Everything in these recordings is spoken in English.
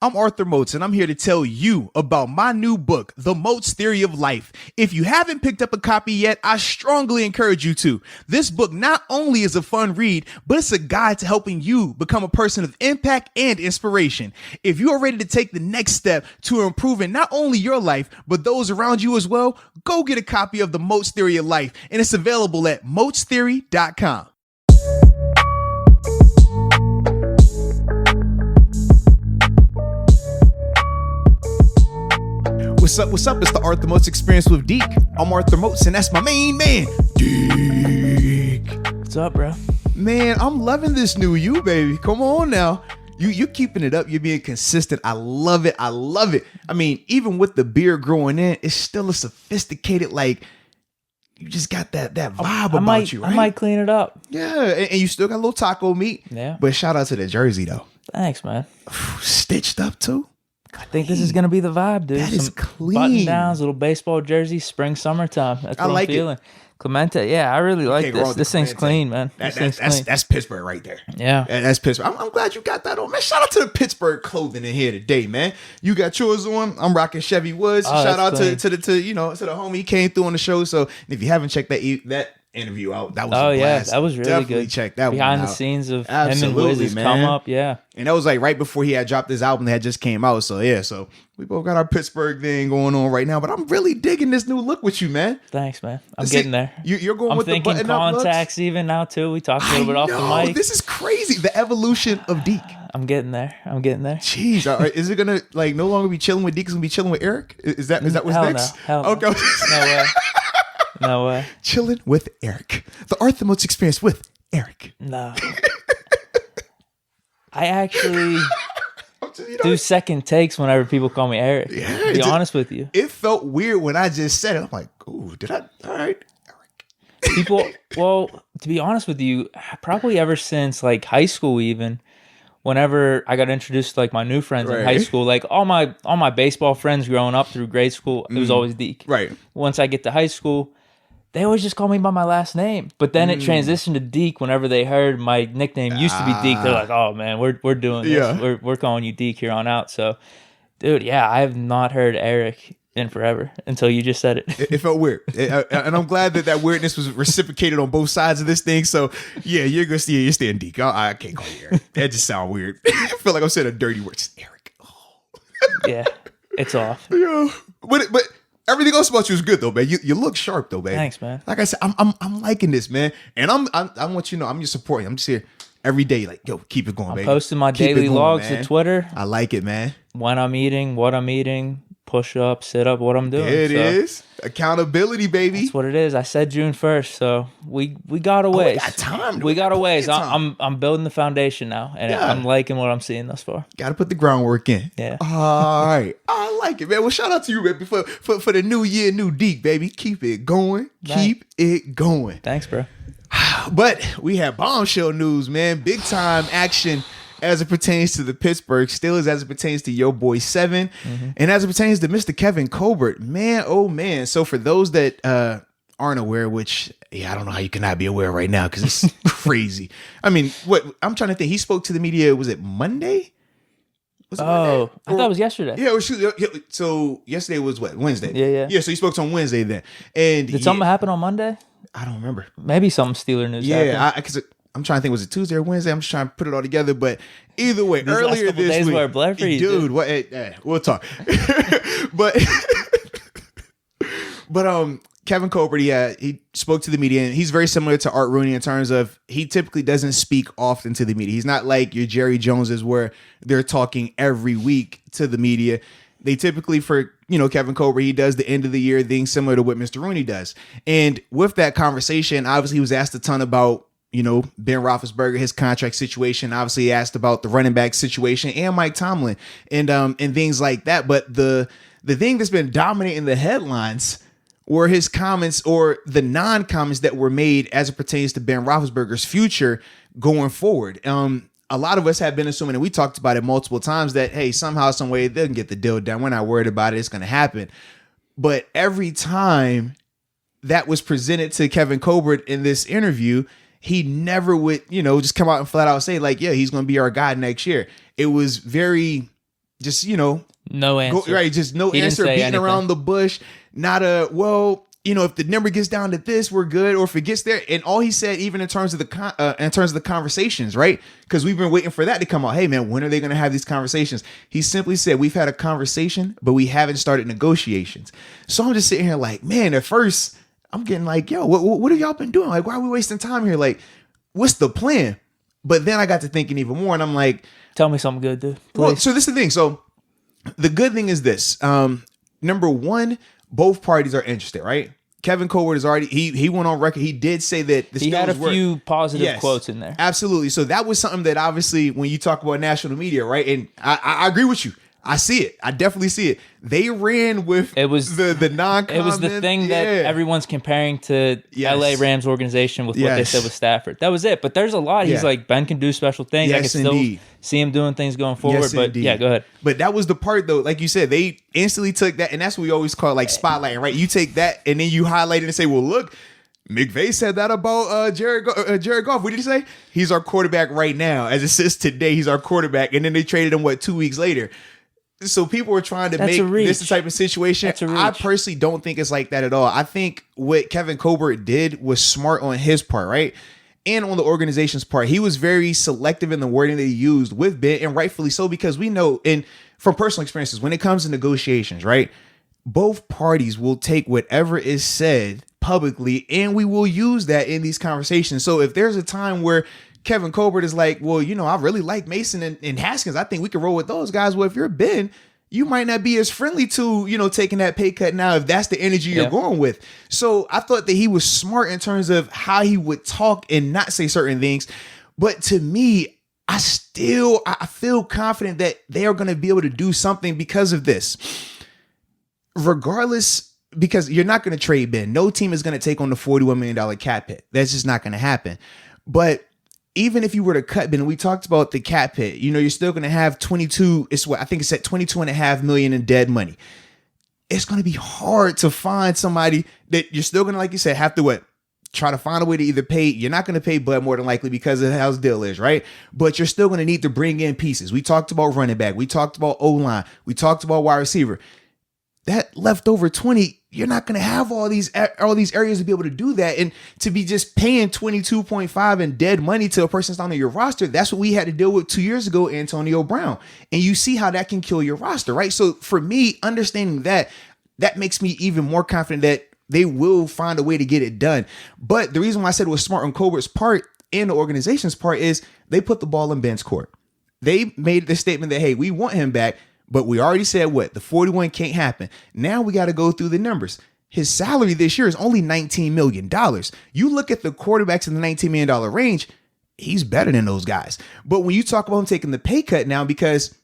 I'm Arthur Moats, and I'm here to tell you about my new book, The Moats Theory of Life. If you haven't picked up a copy yet, I strongly encourage you to. This book not only is a fun read, but it's a guide to helping you become a person of impact and inspiration. If you are ready to take the next step to improving not only your life, but those around you as well, go get a copy of The Moats Theory of Life, and it's available at moatstheory.com. What's up? It's the Arthur Moats Experience with Deke. I'm Arthur Moats, and that's my main man, Deke. What's up, bro? Man, I'm loving this new you, baby. Come on now. You're keeping it up. You're being consistent. I love it. I mean, even with the beard growing in, it's still a sophisticated, like, you just got that vibe about you, right? I might clean it up. Yeah, and you still got a little taco meat. Yeah. But shout out to the jersey, though. Thanks, man. Stitched up, too. I think this is going to be the vibe, dude. That is clean. Button downs, little baseball jersey, spring, summertime. That's what I'm feeling. Clemente, yeah, I really like this. This thing's clean, man. That's Pittsburgh right there. Yeah. That's Pittsburgh. I'm glad you got that on, man. Shout out to the Pittsburgh clothing in here today, man. You got yours on. I'm rocking Chevy Woods. Shout out to the homie. He came through on the show. So if you haven't checked that interview out, that was a blast. That was really Definitely good. Check that behind one the out. scenes of Absolutely, him and Wiz's man. come up, yeah. And that was like right before he had dropped his album that had just came out. So yeah, so we both got our Pittsburgh thing going on right now. But I'm really digging this new look with you, man. Thanks, man. I'm getting there. You're going I'm with the thinking button-up contacts looks? even now too. We talked a little bit off the mic. This is crazy. The evolution of Deke. I'm getting there. Jeez, all right. Is it gonna like no longer be chilling with Deke? It's gonna be chilling with Eric? Is that what's Hell next? No. Hell okay. No way. No way. Chilling with Eric. The Arthur Moats Experience with Eric. No. I actually do second takes whenever people call me Eric. Yeah, to be honest with you. It felt weird when I just said it. I'm like, ooh, did I? All right, Eric. People, well, to be honest with you, probably ever since like high school even, whenever I got introduced to like my new friends in high school, like all my baseball friends growing up through grade school, it was always Deke. Right. Once I get to high school, they always just call me by my last name. But then it transitioned to Deke whenever they heard my nickname used to be Deke. They're like, oh man, we're doing this. Yeah. We're calling you Deke here on out. So, dude, yeah, I have not heard Eric in forever until you just said it. It felt weird. And I'm glad that weirdness was reciprocated on both sides of this thing. So yeah, you're staying Deke. I can't call you Eric. That just sounds weird. I feel like I'm saying a dirty word. It's Eric. Oh. Yeah, it's off. Yeah. But everything else about you is good though, man. You look sharp though, man. Thanks, man. Like I said, I'm liking this, man. And I want you to know I'm just supporting. I'm just here every day, like, yo, keep it going, baby. Posting my Keep it daily going, logs man. to Twitter. I like it, man. When I'm eating, what I'm eating, push up, sit up, what I'm doing. It is accountability, baby. That's what it is. I said June 1st, so we got a ways. We got time. We got a ways. I'm building the foundation now, and I'm liking what I'm seeing thus far. Got to put the groundwork in. Yeah. All right. I like it, man. Well, shout out to you, baby, for the new year, new Deke, baby. Keep it going. Keep it going. Thanks, bro. But we have bombshell news, man. Big time action as it pertains to the Pittsburgh Steelers, as it pertains to your boy Seven, and as it pertains to Mr. Kevin Colbert. Man, oh man. So for those that aren't aware, which I don't know how you cannot be aware right now because it's crazy. I mean, what I'm trying to think. He spoke to the media. Was it Monday? I thought it was yesterday. Yeah. So yesterday was what? Wednesday. Yeah. So he spoke on Wednesday then. And did something happen on Monday? I don't remember. Maybe some Steeler news. Yeah, because I'm trying to think. Was it Tuesday or Wednesday? I'm just trying to put it all together. But either way, These earlier last couple this days week, were a blur for you, dude. What? We'll talk. but Kevin Colbert, he spoke to the media, and he's very similar to Art Rooney in terms of he typically doesn't speak often to the media. He's not like your Jerry Joneses where they're talking every week to the media. They typically, for Kevin Colbert, he does the end of the year thing similar to what Mr. Rooney does. And with that conversation, obviously he was asked a ton about Ben Roethlisberger, his contract situation. Obviously he asked about the running back situation and Mike Tomlin and things like that. But the thing that's been dominating the headlines were his comments or the non-comments that were made as it pertains to Ben Roethlisberger's future going forward. A lot of us have been assuming, and we talked about it multiple times, that, hey, somehow, some way, they can get the deal done. We're not worried about it. It's going to happen. But every time that was presented to Kevin Colbert in this interview, he never would, just come out and flat out say, like, yeah, he's going to be our guy next year. It was very just, no answer. just no answer, beating anything around the bush. Not if the number gets down to this, we're good. Or if it gets there, and all he said, even in terms of the conversations, right? Because we've been waiting for that to come out. Hey man, when are they going to have these conversations? He simply said, we've had a conversation, but we haven't started negotiations. So I'm just sitting here like, man, at first I'm getting like, yo, what have y'all been doing? Like, why are we wasting time here? Like, what's the plan? But then I got to thinking even more, and I'm like, tell me something good, dude. Please. Well, so this is the thing. So the good thing is this. Number one, both parties are interested, right? Kevin Colbert is already, he went on record. He did say that the Steelers had a few positive quotes in there. Absolutely. So that was something that obviously when you talk about national media, right? And I agree with you. I see it. I definitely see it. They ran with the non-comment. It was the thing that everyone's comparing to LA Rams organization with what they said with Stafford. That was it. But there's a lot. He's like, Ben can do special things. I can still see him doing things going forward. Yes, but indeed. Yeah, go ahead. But that was the part though. Like you said, they instantly took that, and that's what we always call like spotlighting, right? You take that and then you highlight it and say, well, look, McVay said that about Jared Goff. What did he say? He's our quarterback right now. As it says today, he's our quarterback. And then they traded him 2 weeks later. So people were trying to make this the type of situation. I personally don't think it's like that at all. I think what Kevin Colbert did was smart on his part, right? And on the organization's part. He was very selective in the wording that he used with Ben, and rightfully so, because we know, and from personal experiences, when it comes to negotiations, right? Both parties will take whatever is said publicly, and we will use that in these conversations. So if there's a time where Kevin Colbert is like, well, I really like Mason and Haskins. I think we can roll with those guys. Well, if you're Ben, you might not be as friendly to, taking that pay cut now if that's the energy you're going with. So I thought that he was smart in terms of how he would talk and not say certain things. But to me, I feel confident that they are going to be able to do something because of this. Regardless, because you're not going to trade Ben. No team is going to take on the $41 million cap hit. That's just not going to happen. But even if you were to cut Ben, we talked about the cap hit, you're still going to have I think it's at $22.5 million in dead money. It's going to be hard to find somebody that you're still going to, like you said, have to try to find a way to either pay. You're not going to pay Bud more than likely because of how his deal is, right? But you're still going to need to bring in pieces. We talked about running back. We talked about O-line. We talked about wide receiver. That leftover 20, you're not going to have all these areas to be able to do that. And to be just paying 22.5 in dead money to a person that's not on your roster, that's what we had to deal with 2 years ago, Antonio Brown. And you see how that can kill your roster, right? So for me, understanding that makes me even more confident that they will find a way to get it done. But the reason why I said it was smart on Colbert's part and the organization's part is they put the ball in Ben's court. They made the statement that, hey, we want him back. But we already said the 41 can't happen. Now we got to go through the numbers. His salary this year is only $19 million. You look at the quarterbacks in the $19 million range, he's better than those guys. But when you talk about him taking the pay cut now, because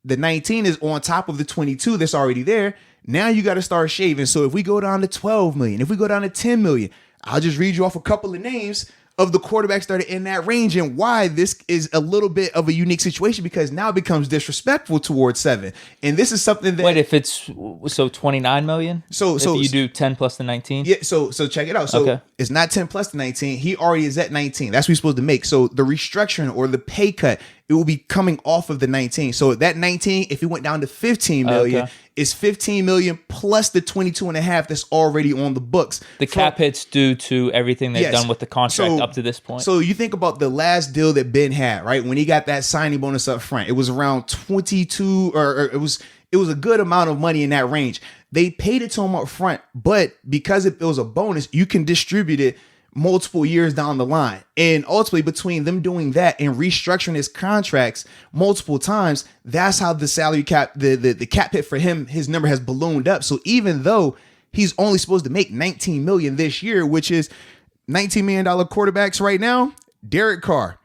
the 19 is on top of the 22 that's already there, now you got to start shaving. So if we go down to 12 million, if we go down to 10 million, I'll just read you off a couple of names of the quarterbacks that are in that range and why this is a little bit of a unique situation, because now it becomes disrespectful towards 7. And this is something that... Wait, if it's... So 29 million? So you do 10 plus the 19? Yeah, so check it out. So It's not 10 plus the 19. He already is at 19. That's what he's supposed to make. So the restructuring or the pay cut, it will be coming off of the 19. So that 19, if he went down to 15 million, it's 15 million plus the 22.5 that's already on the books. The cap hit's due to everything they've done with the contract up to this point. So you think about the last deal that Ben had, right? When he got that signing bonus up front, it was around 22 or it was a good amount of money in that range. They paid it to him up front, but because it was a bonus, you can distribute it multiple years down the line. And ultimately, between them doing that and restructuring his contracts multiple times, that's how the salary cap, the cap hit for him, his number has ballooned up. So even though he's only supposed to make $19 million this year, which is $19 million quarterbacks right now, Derek Carr,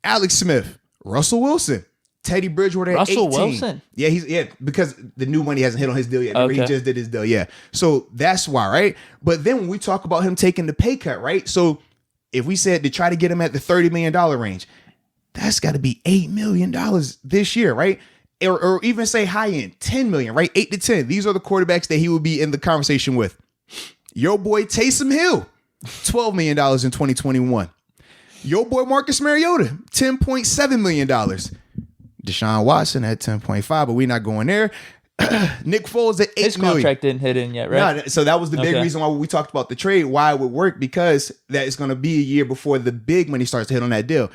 Alex Smith, Russell Wilson, Teddy Bridgewater at 18. Wilson? Yeah, because the new money hasn't hit on his deal yet. Remember, he just did his deal, yeah. So that's why, right? But then when we talk about him taking the pay cut, right? So if we said to try to get him at the $30 million range, that's got to be $8 million this year, right? Or even say high end, 10 million, right? 8 to 10. These are the quarterbacks that he would be in the conversation with. Your boy Taysom Hill, $12 million in 2021. Your boy Marcus Mariota, $10.7 million. Deshaun Watson at 10.5, but we're not going there. Nick Foles at $8 million. His contract didn't hit in yet, right? Nah, so that was the big reason why we talked about the trade, why it would work, because that is going to be a year before the big money starts to hit on that deal.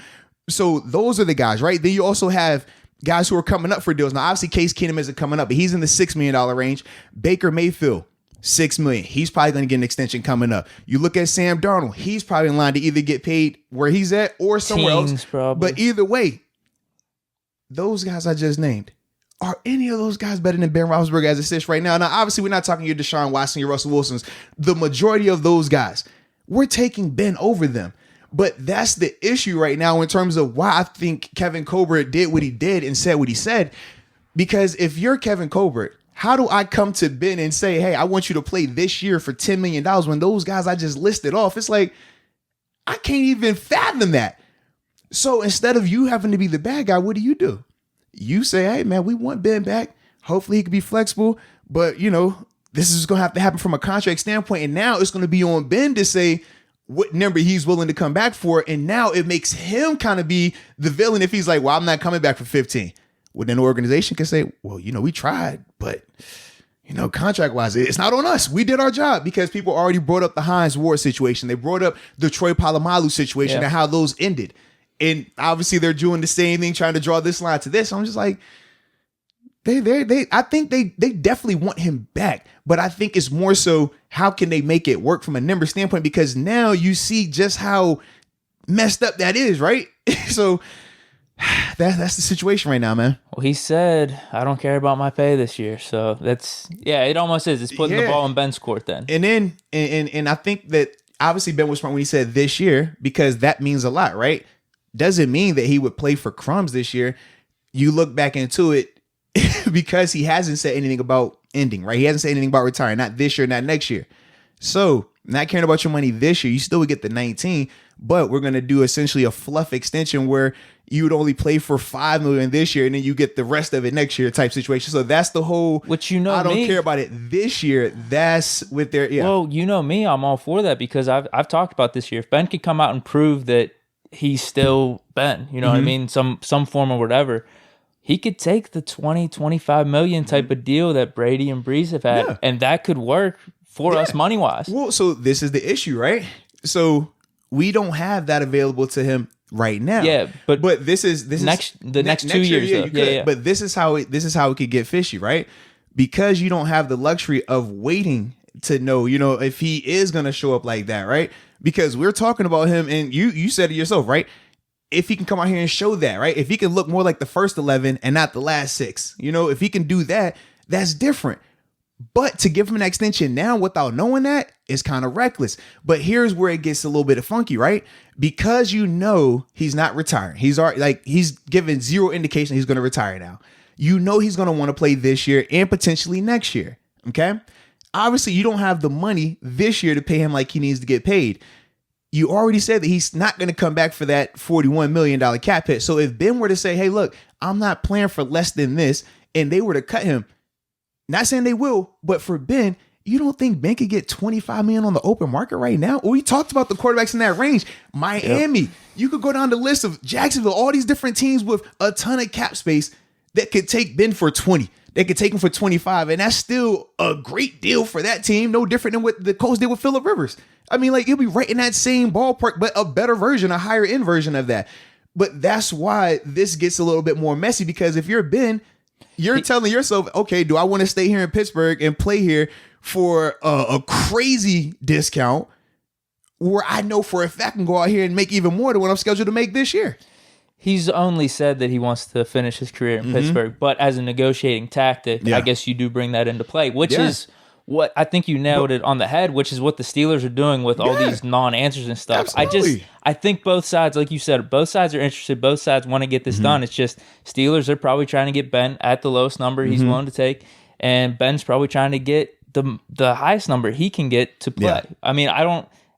So those are the guys, right? Then you also have guys who are coming up for deals. Now, obviously, Case Keenum isn't coming up, but he's in the $6 million range. Baker Mayfield, $6 million. He's probably going to get an extension coming up. You look at Sam Darnold. He's probably in line to either get paid where he's at or somewhere else. Probably. But either way, those guys I just named, are any of those guys better than Ben Roethlisberger as it sits right now? Now, obviously, we're not talking your Deshaun Watson, your Russell Wilsons. The majority of those guys, we're taking Ben over them. But that's the issue right now in terms of why I think Kevin Colbert did what he did and said what he said. Because if you're Kevin Colbert, how do I come to Ben and say, hey, I want you to play this year for $10 million when those guys I just listed off, it's like, I can't even fathom that. So instead of you having to be the bad guy, what do? You say, hey, man, we want Ben back. Hopefully he can be flexible. But, this is going to have to happen from a contract standpoint. And now it's going to be on Ben to say what number he's willing to come back for. And now it makes him kind of be the villain if he's like, well, I'm not coming back for 15. Well, then the organization can say, well, we tried. But, contract-wise, it's not on us. We did our job because people already brought up the Hines Ward situation. They brought up the Troy Polamalu situation and how those ended. And obviously they're doing the same thing, trying to draw this line to this. I'm just like, I think they definitely want him back. But I think it's more so, how can they make it work from a number standpoint? Because now you see just how messed up that is, right? So that's the situation right now, man. Well, he said, I don't care about my pay this year. So it almost is. It's putting the ball in Ben's court then. And then, and I think that obviously Ben was smart when he said this year, because that means a lot, right? Doesn't mean that he would play for crumbs this year. You look back into it because he hasn't said anything about ending, right? He hasn't said anything about retiring, not this year, not next year. So not caring about your money this year, you still would get the 19, but we're going to do essentially a fluff extension where you would only play for $5 million this year and then you get the rest of it next year type situation. So that's the whole, which I don't care about it this year. That's with their, Well, me, I'm all for that because I've talked about this year. If Ben could come out and prove that he's still Ben, what I mean? Some form or whatever. He could take the 20, 25 million type of deal that Brady and Brees have had, and that could work for us money-wise. Well, so this is the issue, right? So we don't have that available to him right now. Yeah, but this is next 2 years. Yeah. But this is how it could get fishy, right? Because you don't have the luxury of waiting to know, if he is going to show up like that, right? Because we're talking about him, and you said it yourself, right? If he can come out here and show that, right? If he can look more like the first 11 and not the last 6, if he can do that, that's different. But to give him an extension now without knowing that is kind of reckless. But here's where it gets a little bit funky, right? Because he's not retiring. He's already he's given zero indication he's going to retire now. He's going to want to play this year and potentially next year. Okay. Obviously, you don't have the money this year to pay him like he needs to get paid. You already said that he's not going to come back for that $41 million cap hit. So if Ben were to say, hey, look, I'm not playing for less than this, and they were to cut him, not saying they will, but for Ben, you don't think Ben could get $25 million on the open market right now? Well, we talked about the quarterbacks in that range. Miami, you could go down the list of Jacksonville, all these different teams with a ton of cap space that could take Ben for 20. They could take him for 25, and that's still a great deal for that team. No different than what the Colts did with Phillip Rivers. I mean, he'll be right in that same ballpark, but a better version, a higher end version of that. But that's why this gets a little bit more messy, because if you're Ben, you're telling yourself, okay, do I want to stay here in Pittsburgh and play here for a crazy discount where I know for a fact I can go out here and make even more than what I'm scheduled to make this year? He's only said that he wants to finish his career in Pittsburgh, but as a negotiating tactic, I guess you do bring that into play, which is what I think you nailed it on the head, which is what the Steelers are doing with all these non-answers and stuff. Absolutely. I think both sides, like you said, both sides are interested. Both sides want to get this done. It's just Steelers are probably trying to get Ben at the lowest number he's willing to take, and Ben's probably trying to get the highest number he can get to play. Yeah. I mean,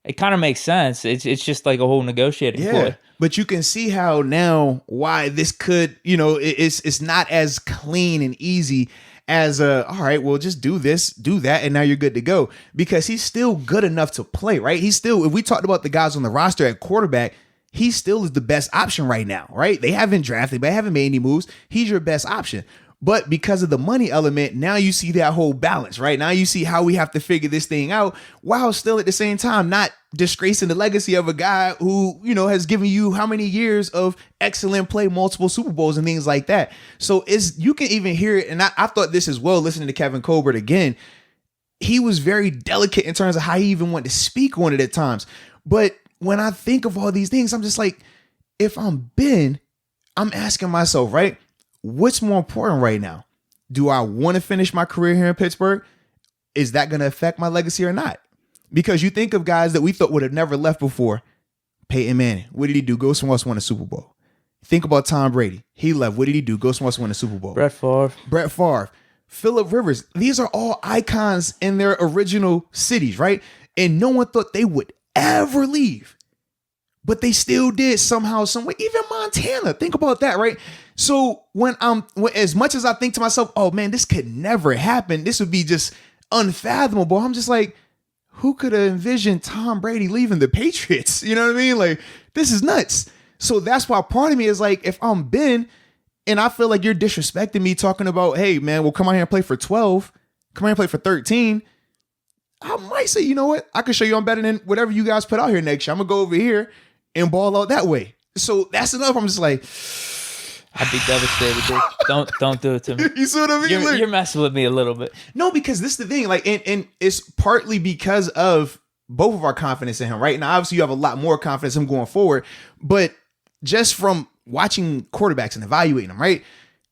it kind of makes sense. It's just like a whole negotiating play. But you can see how now why this could, it's not as clean and easy as all right, well, just do this, do that, and now you're good to go. Because he's still good enough to play, right? He's still, if we talked about the guys on the roster at quarterback, he still is the best option right now, right? They haven't drafted, but haven't made any moves. He's your best option. But because of the money element, now you see that whole balance, right? Now you see how we have to figure this thing out while still at the same time not disgracing the legacy of a guy who, has given you how many years of excellent play, multiple Super Bowls and things like that. So you can even hear it. And I thought this as well, listening to Kevin Colbert again. He was very delicate in terms of how he even wanted to speak on it at times. But when I think of all these things, I'm just like, if I'm Ben, I'm asking myself, right? What's more important right now? Do I want to finish my career here in Pittsburgh? Is that going to affect my legacy or not? Because you think of guys that we thought would have never left before. Peyton Manning, what did he do? Go somewhere else, win a Super Bowl. Think about Tom Brady. He left. What did he do? Go somewhere else, win a Super Bowl. Brett Favre. Phillip Rivers. These are all icons in their original cities, right? And no one thought they would ever leave. But they still did somehow, some way. Even Montana. Think about that, right? So when as much as I think to myself, oh man, this could never happen. This would be just unfathomable. I'm just like, who could have envisioned Tom Brady leaving the Patriots? You know what I mean? Like, this is nuts. So that's why part of me is like, if I'm Ben and I feel like you're disrespecting me talking about, hey man, well come out here and play for 12, come out here and play for 13. I might say, you know what? I can show you I'm better than whatever you guys put out here next year. I'm gonna go over here and ball out that way. So that's enough. I'm just like, I'd be devastated, dude. Don't do it to me. You see what I mean? You're messing with me a little bit. No, because this is the thing. Like, and it's partly because of both of our confidence in him, right? Now, obviously, you have a lot more confidence in him going forward, but just from watching quarterbacks and evaluating them, right?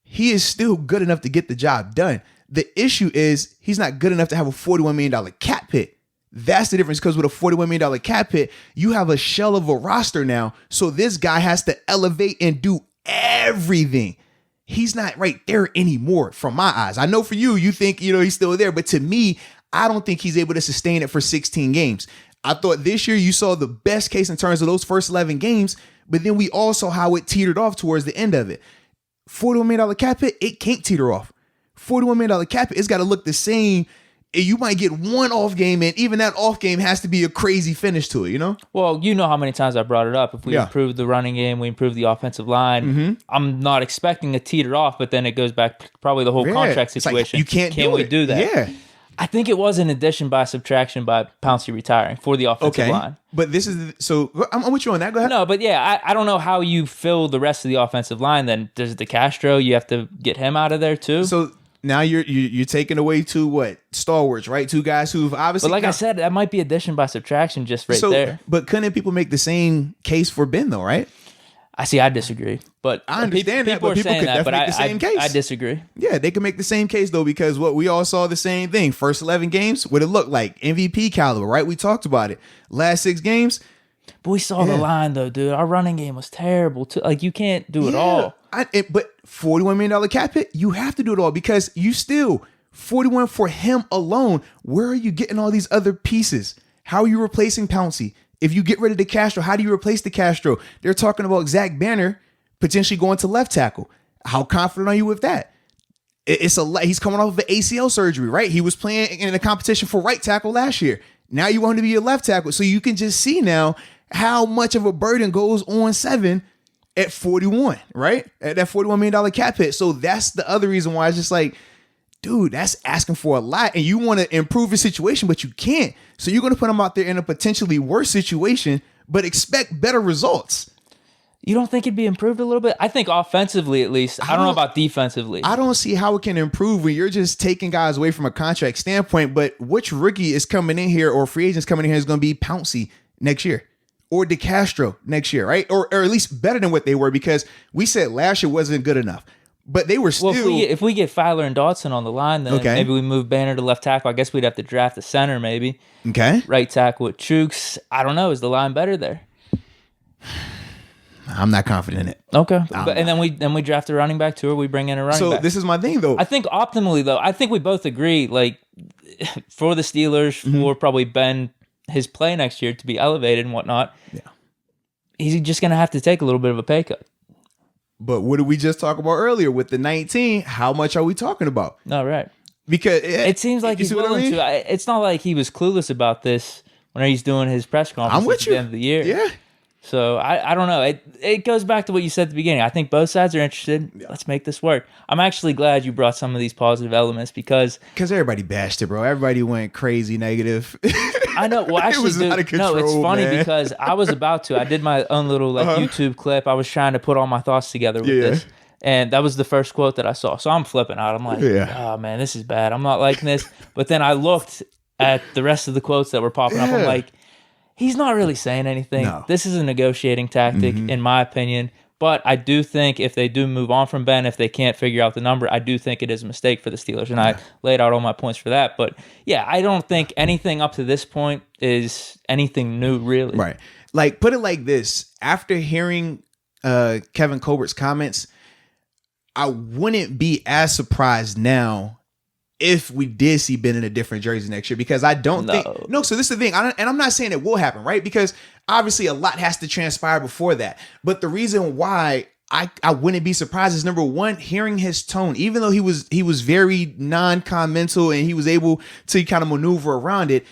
He is still good enough to get the job done. The issue is he's not good enough to have a $41 million cap hit. That's the difference, because with a $41 million cap hit, you have a shell of a roster now. So this guy has to elevate and do everything. He's not right there anymore from my eyes. I know for you, you think, he's still there. But to me, I don't think he's able to sustain it for 16 games. I thought this year you saw the best case in terms of those first 11 games, but then we all saw how it teetered off towards the end of it. $41 million cap hit, it can't teeter off. $41 million cap hit, it's got to look the same. You might get one off game, and even that off game has to be a crazy finish to it, Well, you know how many times I brought it up. If we improve the running game, we improve the offensive line. Mm-hmm. I'm not expecting a teeter off, but then it goes back to probably the whole contract situation. Like, can we do that? Yeah. I think it was an addition by subtraction by Pouncey retiring for the offensive line. But this is so I'm with you on that. Go ahead. No, but yeah, I don't know how you fill the rest of the offensive line. Then does DeCastro? You have to get him out of there too. So now you're taking away two stalwarts, right? Two guys who've obviously. But like I said, that might be addition by subtraction just there. But couldn't people make the same case for Ben though, right? I disagree. But I understand that, but people could definitely make the same case. I disagree. Yeah, they can make the same case though, because what we all saw the same thing. First 11 games, what it looked like, MVP caliber, right? We talked about it. Last 6 games. But we saw the line though, dude. Our running game was terrible too. Like, you can't do it all. But $41 million cap hit, you have to do it all, because you still 41 for him alone. Where are you getting all these other pieces? How are you replacing Pouncey? If you get rid of DeCastro, how do you replace DeCastro? They're talking about Zach Banner potentially going to left tackle. How confident are you with that? It's he's coming off of an ACL surgery, right? He was playing in a competition for right tackle last year. Now you want him to be a left tackle. So you can just see now how much of a burden goes on 7 at 41, right? At that $41 million cap hit. So that's the other reason why it's just like, dude, that's asking for a lot, and you want to improve your situation, but you can't. So you're going to put him out there in a potentially worse situation, but expect better results. You don't think it'd be improved a little bit? I think offensively, at least. I don't know about defensively. I don't see how it can improve when you're just taking guys away from a contract standpoint. But which rookie is coming in here, or free agents coming in here, is going to be Pouncey next year, or DeCastro next year, right? Or at least better than what they were, because we said last year wasn't good enough. But they were still. Well, if we get Filer and Dotson on the line, then maybe we move Banner to left tackle. I guess we'd have to draft a center, maybe. Okay. Right tackle with Chooks. I don't know. Is the line better there? I'm not confident in it. Okay. And then we draft a running back too, or we bring in a running back. So this is my thing, though. I think optimally, though, I think we both agree, like, for the Steelers, for probably Ben, his play next year to be elevated and whatnot, he's just going to have to take a little bit of a pay cut. But what did we just talk about earlier with the 19? How much are we talking about? No, right. Because it seems like he's willing to. It's not like he was clueless about this when he's doing his press conference at the end of the year. Yeah. So I don't know. It goes back to what you said at the beginning. I think both sides are interested. Yeah. Let's make this work. I'm actually glad you brought some of these positive elements because everybody bashed it, bro. Everybody went crazy negative. I know. Well, actually, it was out of control, no, it's funny man. because I was about to. I did my own little YouTube clip. I was trying to put all my thoughts together with this. And that was the first quote that I saw. So I'm flipping out. I'm like, oh, man, this is bad. I'm not liking this. But then I looked at the rest of the quotes that were popping up. I'm like, he's not really saying anything. No. This is a negotiating tactic, in my opinion. But I do think if they do move on from Ben, if they can't figure out the number, I do think it is a mistake for the Steelers. And I laid out all my points for that. But, yeah, I don't think anything up to this point is anything new, really. Right. Like, put it like this. After hearing Kevin Colbert's comments, I wouldn't be as surprised now if we did see Ben in a different jersey next year, because I don't think so this is the thing. And I'm not saying it will happen, right? Because obviously a lot has to transpire before that. But the reason why I wouldn't be surprised is, number one, hearing his tone, even though he was very non-commental and he was able to kind of maneuver around it.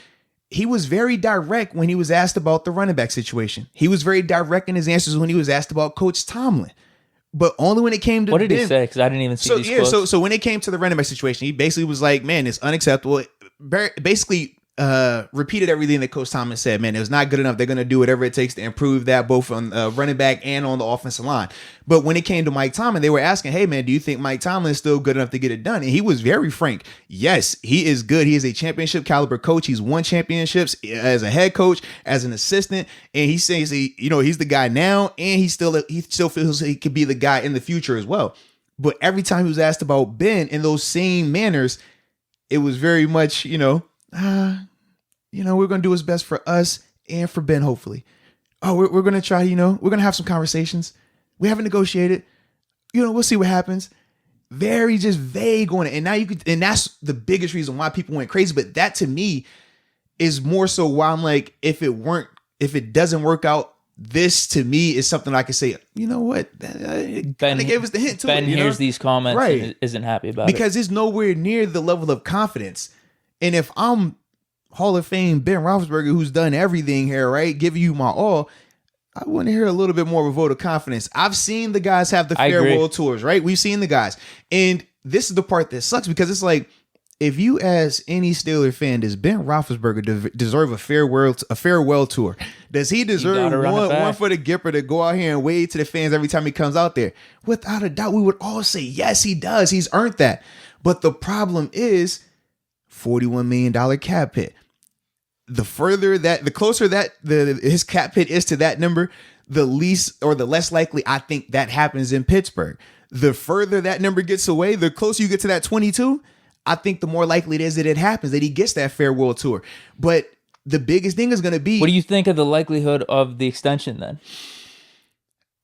He was very direct when he was asked about the running back situation. He was very direct in his answers when he was asked about Coach Tomlin. But only when it came to what did he say? Because I didn't even see these quotes. So when it came to the running back situation, he basically was like, "Man, it's unacceptable." Basically, repeated everything that Coach Tomlin said. Man, it was not good enough. They're going to do whatever it takes to improve that, both on running back and on the offensive line. But when it came to Mike Tomlin, they were asking, "Hey, man, do you think Mike Tomlin is still good enough to get it done?" And he was very frank. Yes, he is good. He is a championship caliber coach. He's won championships as a head coach, as an assistant, and he says he's the guy now, and he still feels he could be the guy in the future as well. But every time he was asked about Ben in those same manners, it was very much, we're going to do what's best for us and for Ben, hopefully. Oh, we're going to try, we're going to have some conversations. We haven't negotiated. We'll see what happens. Very just vague on it. And now and that's the biggest reason why people went crazy. But that to me is more so why I'm like, if it doesn't work out, this to me is something I can say, you know what? Ben gave us the hint to Ben it. Hears these comments right. And isn't happy about it. Because it's nowhere near the level of confidence. And if I'm Hall of Fame Ben Roethlisberger, who's done everything here, right? Giving you my all, I want to hear a little bit more of a vote of confidence. I've seen the guys have the farewell tours, right? We've seen the guys. And this is the part that sucks, because it's like, if you ask any Steeler fan, does Ben Roethlisberger deserve a farewell tour? Does he deserve one for the Gipper to go out here and wave to the fans every time he comes out there? Without a doubt, we would all say, yes, he does. He's earned that. But the problem is $41 million cap hit. The closer that his cap hit is to that number, the least or the less likely I think that happens in Pittsburgh. The further that number gets away, the closer you get to that 22, I think the more likely it is that it happens, that he gets that farewell tour. But the biggest thing is going to be... What do you think of the likelihood of the extension then?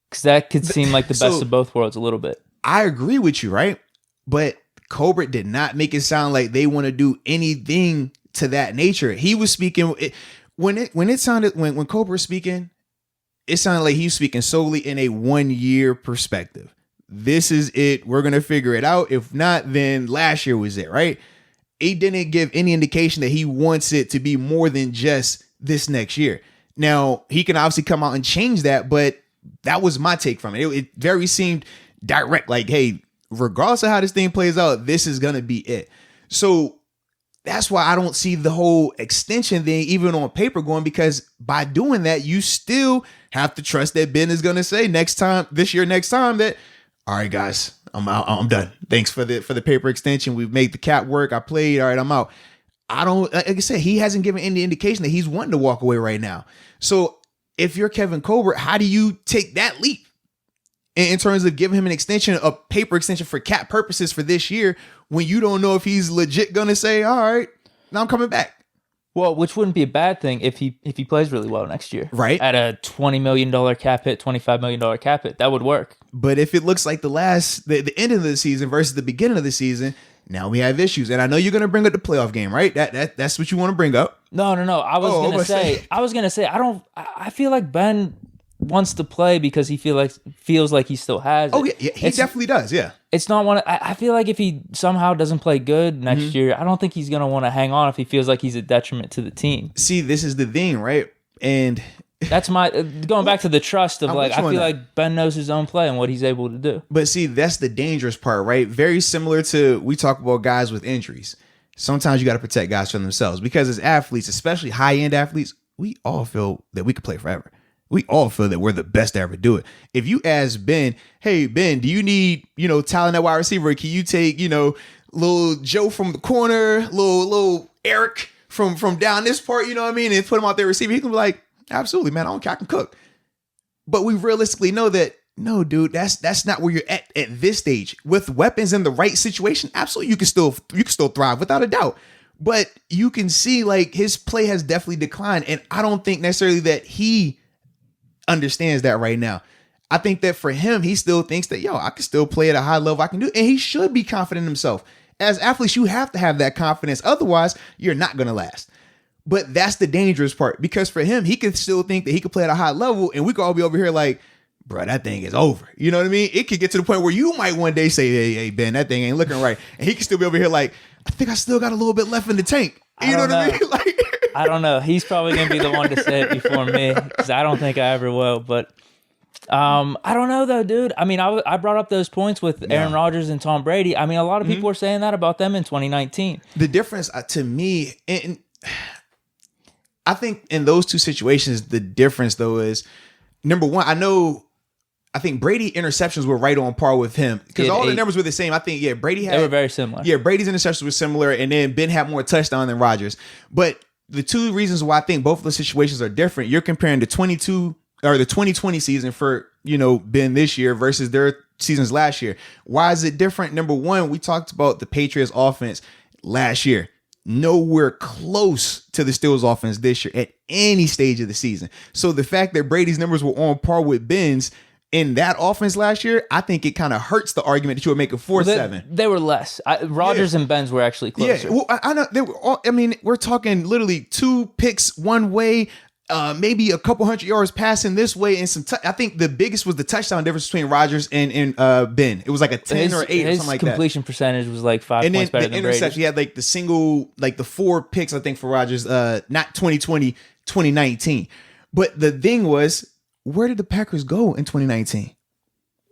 Because that could seem like the best of both worlds a little bit. I agree with you, right? But Colbert did not make it sound like they want to do anything to that nature. He was speaking... When Colbert was speaking, it sounded like he was speaking solely in a 1-year perspective. This is it. We're going to figure it out. If not, then last year was it, right? He didn't give any indication that he wants it to be more than just this next year. Now, he can obviously come out and change that, but that was my take from it. It very seemed direct, like, hey, regardless of how this thing plays out, this is going to be it. So that's why I don't see the whole extension thing even on paper going, because by doing that, you still have to trust that Ben is going to say next time that, all right, guys, I'm done. Thanks for the paper extension. We've made the cap work. I played. All right, I'm out. Like I said, he hasn't given any indication that he's wanting to walk away right now. So if you're Kevin Colbert, how do you take that leap in terms of giving him an extension, a paper extension for cap purposes for this year, when you don't know if he's legit going to say, all right, now I'm coming back? Well, which wouldn't be a bad thing if he plays really well next year. Right. At a $20 million cap hit, $25 million cap hit, that would work. But if it looks like the end of the season versus the beginning of the season, now we have issues. And I know you're going to bring up the playoff game, right? That's what you want to bring up. No. I was going to say, I feel like Ben wants to play because he feels like he still has it. Oh, yeah, he definitely does, yeah. It's not one. I feel like if he somehow doesn't play good next year, I don't think he's going to want to hang on if he feels like he's a detriment to the team. See, this is the thing, right? And That's my going back to the trust of like I feel like Ben knows his own play and what he's able to do. But see, that's the dangerous part, right? Very similar to we talk about guys with injuries. Sometimes you got to protect guys from themselves because as athletes, especially high-end athletes, we all feel that we could play forever. We all feel that we're the best to ever do it. If you ask Ben, hey, Ben, do you need, talent at wide receiver? Can you take, little Joe from the corner, little Eric from down this part, and put him out there receiver? He can be like, absolutely, man, I don't care, I can cook. But we realistically know that, no, dude, that's not where you're at this stage. With weapons in the right situation, absolutely, you can still thrive without a doubt. But you can see like his play has definitely declined, and I don't think necessarily that he understands that right now. I think that for him, he still thinks that I can still play at a high level. I can do it, and he should be confident in himself. As athletes, you have to have that confidence. Otherwise, you're not going to last. But that's the dangerous part because for him, he could still think that he could play at a high level, and we could all be over here like, bro, that thing is over. You know what I mean? It could get to the point where you might one day say, hey, Ben, that thing ain't looking right. And he can still be over here like, I think I still got a little bit left in the tank. You know what I mean? Like, I don't know. He's probably going to be the one to say it before me because I don't think I ever will. But I don't know, though, dude. I mean, I brought up those points with Aaron Rodgers and Tom Brady. I mean, a lot of people are saying that about them in 2019. The difference to me, and I think in those two situations, the difference, though, is number one, I think Brady interceptions were right on par with him because all the numbers were the same. I think, Brady they were very similar. Yeah, Brady's interceptions were similar, and then Ben had more touchdown than Rodgers. But the two reasons why I think both of those situations are different, you're comparing the 2020 season for, Ben this year versus their seasons last year. Why is it different? Number one, we talked about the Patriots offense last year. Nowhere close to the Steelers offense this year at any stage of the season. So the fact that Brady's numbers were on par with Ben's in that offense last year, I think it kind of hurts the argument that you were making 4-7. They were less. Rodgers and Ben's were actually closer. Yeah, well, I know they were all. I mean, we're talking literally 2 picks one way, maybe a couple hundred yards passing this way, and some. I think the biggest was the touchdown difference between Rodgers and Ben. It was like a 10 or 8 or something like that. His completion percentage was like 5 points better than Brady's. He had like the 4 picks, I think, for Rodgers. Not 2020, 2019. But the thing was, where did the Packers go in 2019?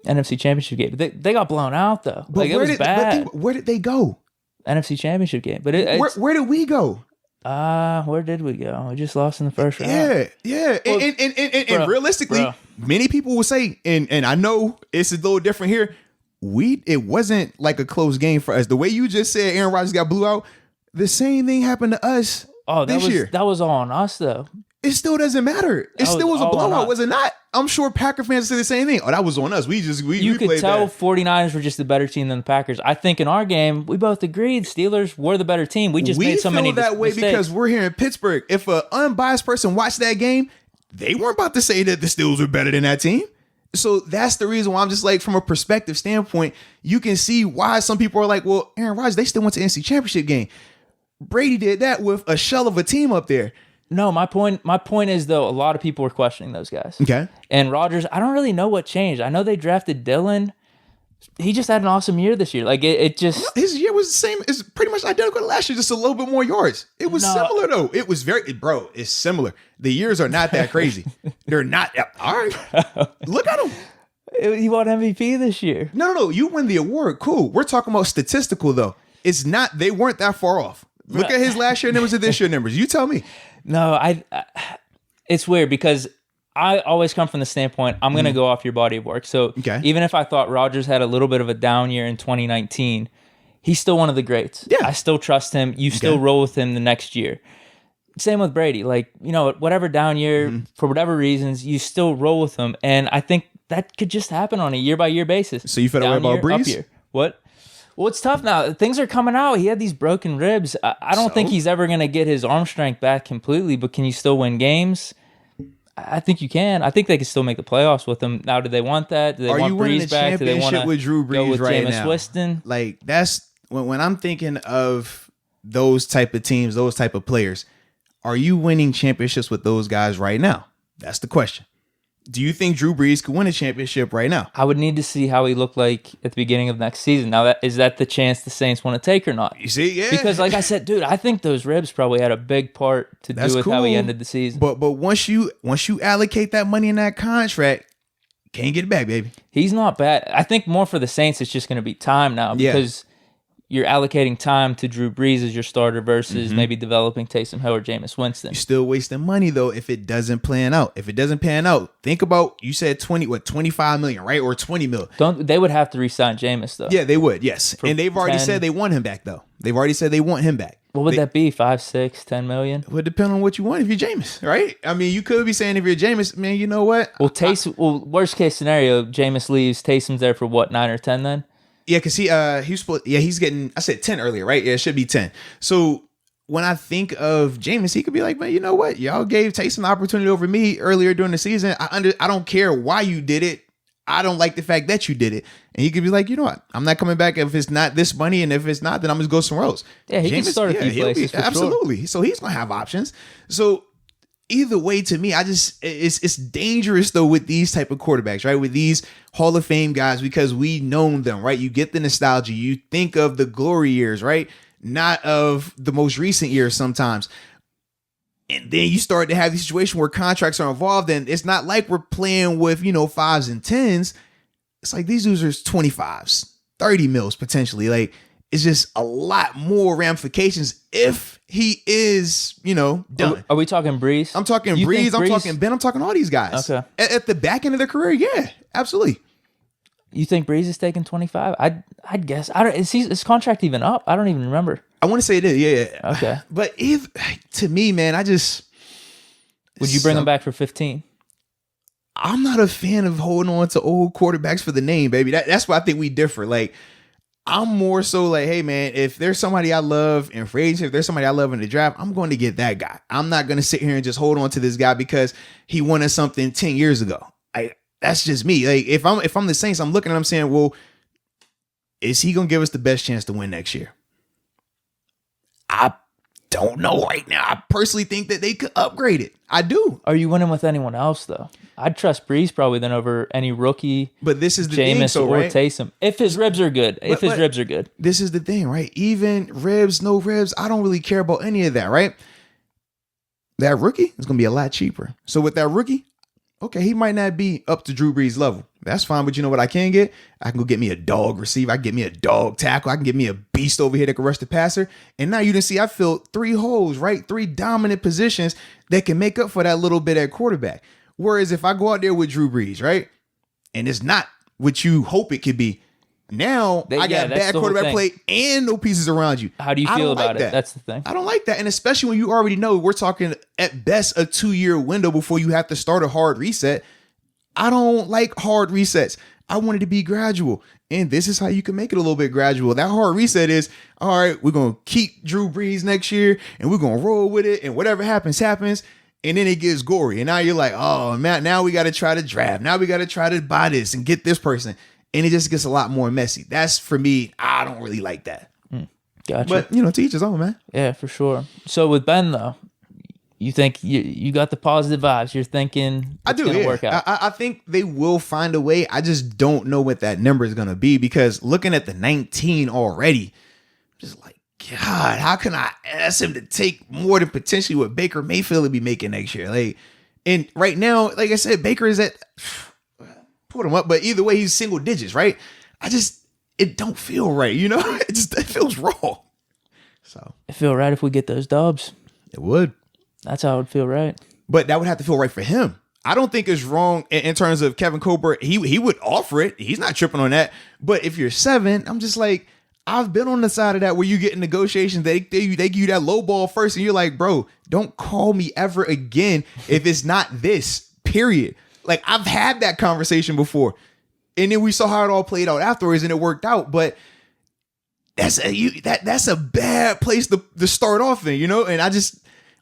NFC Championship game. They got blown out though. But it was bad. Where did they go? NFC Championship game. But where did we go? Where did we go? We just lost in the first round. Yeah. Well, and realistically, many people will say, and I know it's a little different here. It wasn't like a close game for us. The way you just said Aaron Rodgers got blew out, the same thing happened to us this year. That was all on us though. It still doesn't matter. It still was a blowout, was it not? I'm sure Packer fans say the same thing. Oh, that was on us. You could tell 49ers were just a better team than the Packers. I think in our game, we both agreed Steelers were the better team. We just made so many mistakes. We feel that way because we're here in Pittsburgh. If an unbiased person watched that game, they weren't about to say that the Steelers were better than that team. So that's the reason why I'm just like, from a perspective standpoint, you can see why some people are like, well, Aaron Rodgers, they still went to the NFC Championship game. Brady did that with a shell of a team up there. No, my point is, though, a lot of people were questioning those guys. Okay. And Rodgers, I don't really know what changed. I know they drafted Dylan. He just had an awesome year this year. Like, it just... His year was the same. It's pretty much identical to last year, just a little bit more yards. It was similar, though. It was it's similar. The years are not that crazy. They're not... All right. Look at him. He won MVP this year. No. You win the award. Cool. We're talking about statistical, though. It's not... They weren't that far off. Look at his last year numbers and this year numbers. You tell me. No, it's weird because I always come from the standpoint, I'm going to go off your body of work. So even if I thought Rodgers had a little bit of a down year in 2019, he's still one of the greats. Yeah. I still trust him. You still roll with him the next year. Same with Brady. Like, whatever down year, for whatever reasons, you still roll with him. And I think that could just happen on a year-by-year basis. So you feel that way about Brees? What? Well, it's tough now. Things are coming out. He had these broken ribs. I don't think he's ever going to get his arm strength back completely, but can you still win games? I think you can. I think they can still make the playoffs with him. Now, do they want that? Do they want Brees back? Do they want to with Drew Brees go with right Jameis now? Winston? Like, that's when I'm thinking of those type of teams, those type of players. Are you winning championships with those guys right now? That's the question. Do you think Drew Brees could win a championship right now? I would need to see how he looked like at the beginning of next season. Now, is that the chance the Saints want to take or not? You see, yeah. Because like I said, dude, I think those ribs probably had a big part to do with how he ended the season. But once you allocate that money in that contract, can't get it back, baby. He's not bad. I think more for the Saints, it's just going to be time now because you're allocating time to Drew Brees as your starter versus maybe developing Taysom Hill or Jameis Winston. You're still wasting money though if it doesn't pan out. If it doesn't pan out, think about, you said 25 million, right? Or 20 million. They would have to re-sign Jameis though. Yeah, they would. Yes, and they've already said they want him back though. They've already said they want him back. What would that be? 5, 6, 10 million? It would depend on what you want if you're Jameis, right? I mean, you could be saying if you're Jameis, man, you know what? Well, worst case scenario, Jameis leaves. Taysom's there for what, 9 or 10 then? Yeah, because he's getting, I said 10 earlier, right? Yeah, it should be 10. So when I think of Jameis, he could be like, man, you know what? Y'all gave Taysom the opportunity over me earlier during the season. I don't care why you did it. I don't like the fact that you did it. And he could be like, you know what? I'm not coming back if it's not this money. And if it's not, then I'm just go somewhere else. Yeah, he can start a few places. Absolutely. Sure. So he's going to have options. So either way, to me, it's dangerous though with these type of quarterbacks, right? With these Hall of Fame guys, because we know them, right? You get the nostalgia. You think of the glory years, right? Not of the most recent years sometimes. And then you start to have the situation where contracts are involved, and it's not like we're playing with, 5s and 10s. It's like these dudes are 25s, 30 mils potentially. Like, it's just a lot more ramifications if he is, done. Are we talking Brees? I'm talking Brees. I'm talking Ben. I'm talking all these guys. Okay. At the back end of their career, yeah, absolutely. You think Brees is taking 25? I'd guess. Is his contract even up? I don't even remember. I want to say it is. Yeah. Okay. But to me, man, would you bring him back for 15? I'm not a fan of holding on to old quarterbacks for the name, baby. That's why I think we differ. Like, I'm more so like, hey, man, if there's somebody I love in free agency, if there's somebody I love in the draft, I'm going to get that guy. I'm not going to sit here and just hold on to this guy because he won us something 10 years ago. That's just me. Like, if I'm the Saints, I'm looking at him saying, well, is he going to give us the best chance to win next year? I don't know right now. I personally think that they could upgrade it. I do. Are you winning with anyone else though? I'd trust Brees probably than over any rookie. But this is the Jameis thing, so, or right? Taysom. If his ribs are good. This is the thing, right? Even ribs, no ribs, I don't really care about any of that, right? That rookie is going to be a lot cheaper. So with that rookie, okay, he might not be up to Drew Brees' level. That's fine, but you know what I can get? I can go get me a dog receiver. I can get me a dog tackle. I can get me a beast over here that can rush the passer. And now you can see I filled 3 holes, right? 3 dominant positions that can make up for that little bit at quarterback. Whereas if I go out there with Drew Brees, right? And it's not what you hope it could be. Now I got bad quarterback play and no pieces around you. How do you feel about it? That's the thing. I don't like that. And especially when you already know we're talking at best a 2-year window before you have to start a hard reset. I don't like hard resets. I want it to be gradual. And this is how you can make it a little bit gradual. That hard reset is, all right, we're going to keep Drew Brees next year and we're going to roll with it. And whatever happens, happens. And then it gets gory. And now you're like, oh, man, now we got to try to draft. Now we got to try to buy this and get this person. And it just gets a lot more messy. That's, for me, I don't really like that. Gotcha. But, to each his own, man. Yeah, for sure. So with Ben, though, you think you got the positive vibes. You're thinking it's going to work out. I think they will find a way. I just don't know what that number is going to be because looking at the 19 already, just like, God, how can I ask him to take more than potentially what Baker Mayfield will be making next year? Like, and right now, like I said, Baker is at, put him up, but either way, he's single digits, right? It don't feel right, it feels wrong. So it feel right if we get those dubs. It would. That's how it would feel right. But that would have to feel right for him. I don't think it's wrong in terms of Kevin Colbert. He would offer it. He's not tripping on that. But if you're 7, I'm just like, I've been on the side of that where you get in negotiations. They give you that low ball first. And you're like, bro, don't call me ever again if it's not this, period. Like, I've had that conversation before. And then we saw how it all played out afterwards and it worked out. But that's a bad place to start off in, And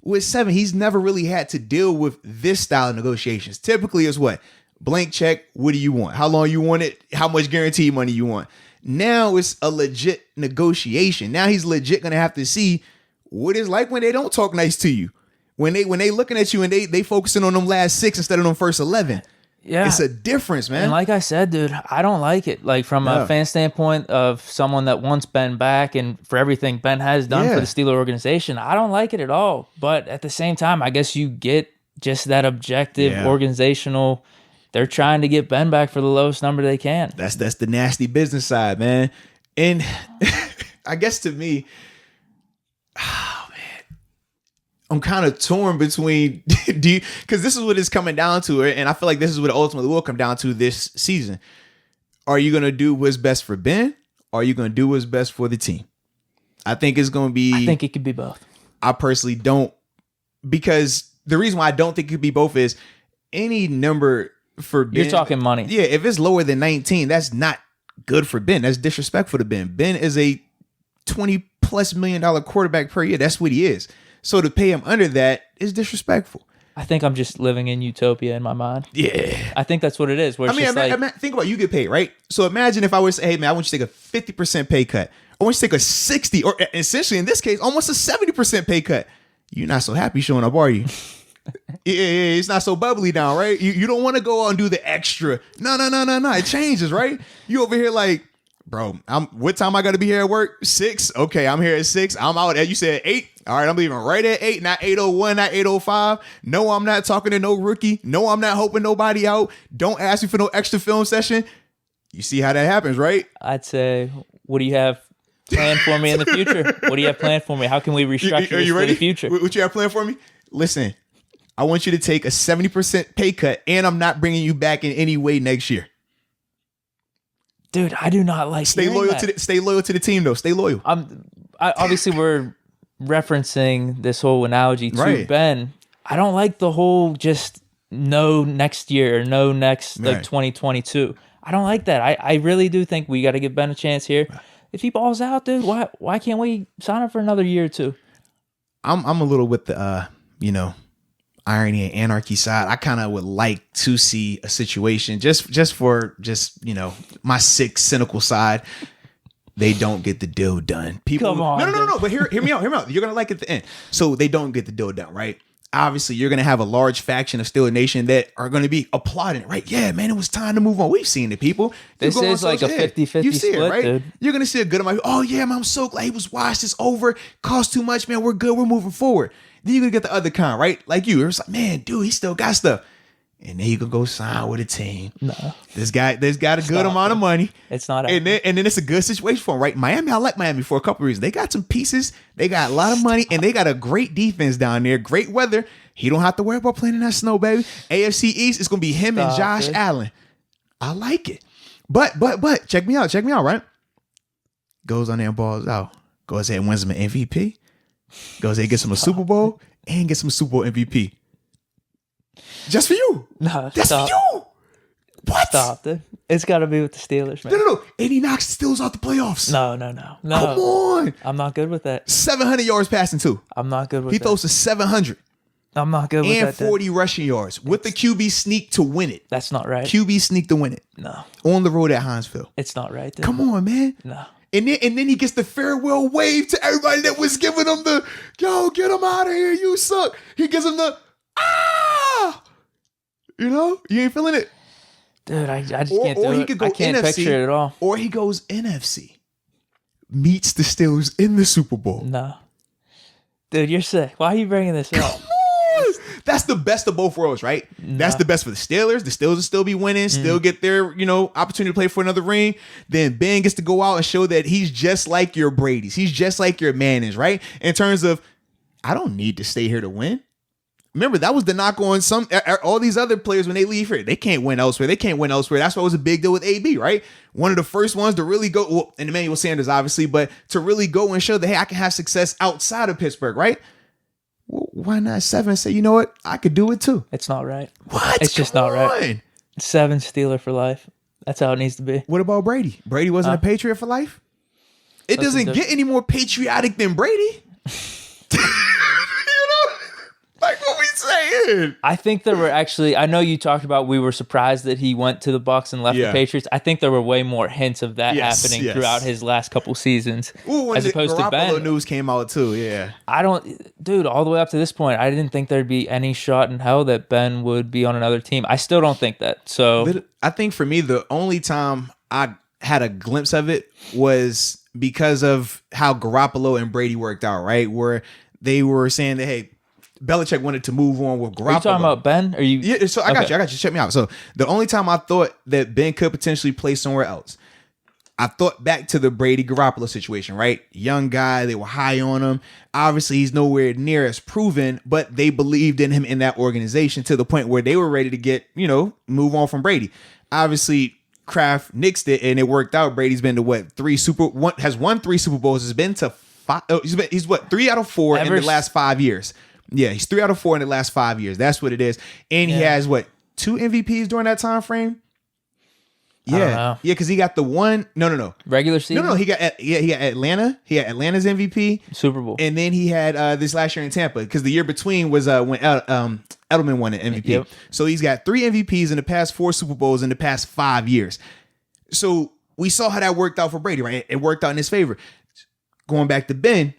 with 7, he's never really had to deal with this style of negotiations. Typically, it's what? Blank check. What do you want? How long you want it? How much guaranteed money you want? Now it's a legit negotiation. Now he's legit going to have to see what it's like when they don't talk nice to you. When they looking at you and they focusing on them last 6 instead of them first 11. Yeah. It's a difference, man. And like I said, dude, I don't like it. Like from a fan standpoint of someone that wants Ben back and for everything Ben has done for the Steeler organization, I don't like it at all. But at the same time, I guess you get just that objective organizational. They're trying to get Ben back for the lowest number they can. That's the nasty business side, man. And I guess to me, I'm kind of torn between because this is what it's coming down to, and I feel like this is what it ultimately will come down to this season. Are you going to do what's best for Ben? Or are you going to do what's best for the team? I think it's going to be. I think it could be both. I personally don't, because the reason why I don't think it could be both is any number for Ben. You're talking money. Yeah, if it's lower than 19, that's not good for Ben. That's disrespectful to Ben. Ben is a $20+ million quarterback per year. That's what he is. So to pay him under that is disrespectful. I think I'm just living in utopia in my mind. Yeah. I think that's what it is. Where it's think about it, you get paid, right? So imagine if I was to say, hey, man, I want you to take a 50% pay cut. I want you to take a 60, or essentially in this case, almost a 70% pay cut. You're not so happy showing up, are you? It's not so bubbly down, right? You don't want to go out and do the extra. No. It changes, right? You over here like, bro, what time I got to be here at work? 6? Okay, I'm here at 6. I'm out at, you said 8. All right, I'm leaving right at 8, not 8:01, not 8:05. No, I'm not talking to no rookie. No, I'm not helping nobody out. Don't ask me for no extra film session. You see how that happens, right? I'd say, what do you have planned for me in the future? What do you have planned for me? How can we restructure this for the future? What you have planned for me? Listen, I want you to take a 70% pay cut, and I'm not bringing you back in any way next year. Dude, I do not like stay loyal to the team though. Stay loyal. Obviously we're referencing this whole analogy to Ben. I don't like the whole just no next year, no next like 2022. I don't like that. I really do think we got to give Ben a chance here. If he balls out, dude, why can't we sign him for another year or two? I'm a little with the irony and anarchy side. I kind of would like to see a situation just for my sick, cynical side. They don't get the deal done. People, come on, no. But hear me out. You're gonna like it at the end. So they don't get the deal done, right? Obviously, you're gonna have a large faction of Steeler Nation that are gonna be applauding it, right? Yeah, man, it was time to move on. We've seen it, people. This is like a 50-50 split, it, right? dude. You're gonna see a good amount. Oh yeah, man, I'm so glad he was washed. It's over. Cost too much, man. We're good. We're moving forward. Then you're gonna get the other kind, right? Like you. It's like, man, dude, he still got stuff. And then you can go sign with a team. No. This guy got a good amount of money. It's not. And then it's a good situation for him, right? Miami, I like Miami for a couple of reasons. They got some pieces. They got a lot of money. And they got a great defense down there. Great weather. He don't have to worry about playing in that snow, baby. AFC East, it's going to be him and Josh Allen. I like it. But, check me out, right? Goes on there and balls out. Goes ahead and wins him an MVP. Goes ahead and gets him a Super Bowl. And gets him a Super Bowl MVP. Just for you. No, that's for you. What? Stop, dude. It's got to be with the Steelers, man. No. And he knocks the Steelers out the playoffs. No. Come on. I'm not good with that. 700 yards passing, too. I'm not good with that. He throws to 700. I'm not good with that. And 40 rushing yards with the QB sneak to win it. That's not right. QB sneak to win it. No. On the road at Hinesville. It's not right, dude. Come on, man. No. And then he gets the farewell wave to everybody that was giving him the, yo, get him out of here. You suck. He gives him the, ah. You ain't feeling it. Dude, I just can't do it. Or he could go NFC, picture it at all. Or he goes NFC. Meets the Steelers in the Super Bowl. No. Dude, you're sick. Why are you bringing this up? Come on. That's the best of both worlds, right? No. That's the best for the Steelers. The Steelers will still be winning, still get their, opportunity to play for another ring. Then Ben gets to go out and show that he's just like your Brady's. He's just like your Mannings, right? In terms of, I don't need to stay here to win. Remember, that was the knock on all these other players when they leave here. They can't win elsewhere. That's why it was a big deal with AB, right? One of the first ones to really go, well, and Emmanuel Sanders, obviously, but to really go and show that, hey, I can have success outside of Pittsburgh, right? Well, why not 7 and say, you know what? I could do it too. It's not right. What? It's just not right. 7 Steeler for life. That's how it needs to be. What about Brady? Brady wasn't a Patriot for life? It doesn't get any more patriotic than Brady. Like what we saying. I think there were actually, I know you talked about we were surprised that he went to the Bucs and left the Patriots. I think there were way more hints of that happening throughout his last couple seasons. Ooh, as opposed to Ben. News came out too, yeah. Dude, all the way up to this point, I didn't think there'd be any shot in hell that Ben would be on another team. I still don't think that. So I think for me, the only time I had a glimpse of it was because of how Garoppolo and Brady worked out, right? Where they were saying that, hey, Belichick wanted to move on with Garoppolo. Are you talking about Ben? Are you? Yeah, so I got you. Check me out. So the only time I thought that Ben could potentially play somewhere else, I thought back to the Brady Garoppolo situation, right? Young guy, they were high on him. Obviously, he's nowhere near as proven, but they believed in him in that organization to the point where they were ready to get, move on from Brady. Obviously, Kraft nixed it and it worked out. Brady's been to has won 3 Super Bowls. Has been to 5. He's 3 out of 4 in the last 5 years. Yeah, he's 3 out of 4 in the last 5 years. That's what it is. And he has 2 MVPs during that time frame. Yeah, because he got the one. No. Regular season. No. He got Atlanta. He had Atlanta's MVP, Super Bowl, and then he had this last year in Tampa. Because the year between was when Edelman won an MVP. Yep. So he's got 3 MVPs in the past 4 Super Bowls in the past 5 years. So we saw how that worked out for Brady, right? It worked out in his favor. Going back to Ben.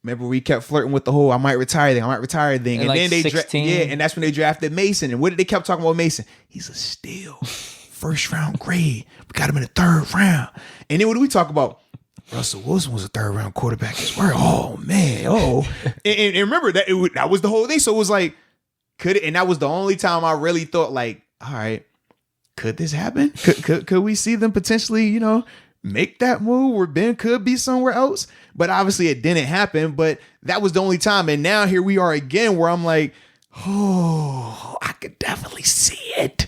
Remember, we kept flirting with the whole "I might retire" thing, and then they and that's when they drafted Mason. And what did they kept talking about Mason? He's a steal. First round grade. We got him in the 3rd round. And then what do we talk about? Russell Wilson was a 3rd round quarterback as well. Oh, man. And remember, that was the whole thing. So it was like, and that was the only time I really thought, like, all right, could this happen? Could we see them potentially, make that move where Ben could be somewhere else? But obviously it didn't happen. But that was the only time. And now here we are again where I'm like, I could definitely see it.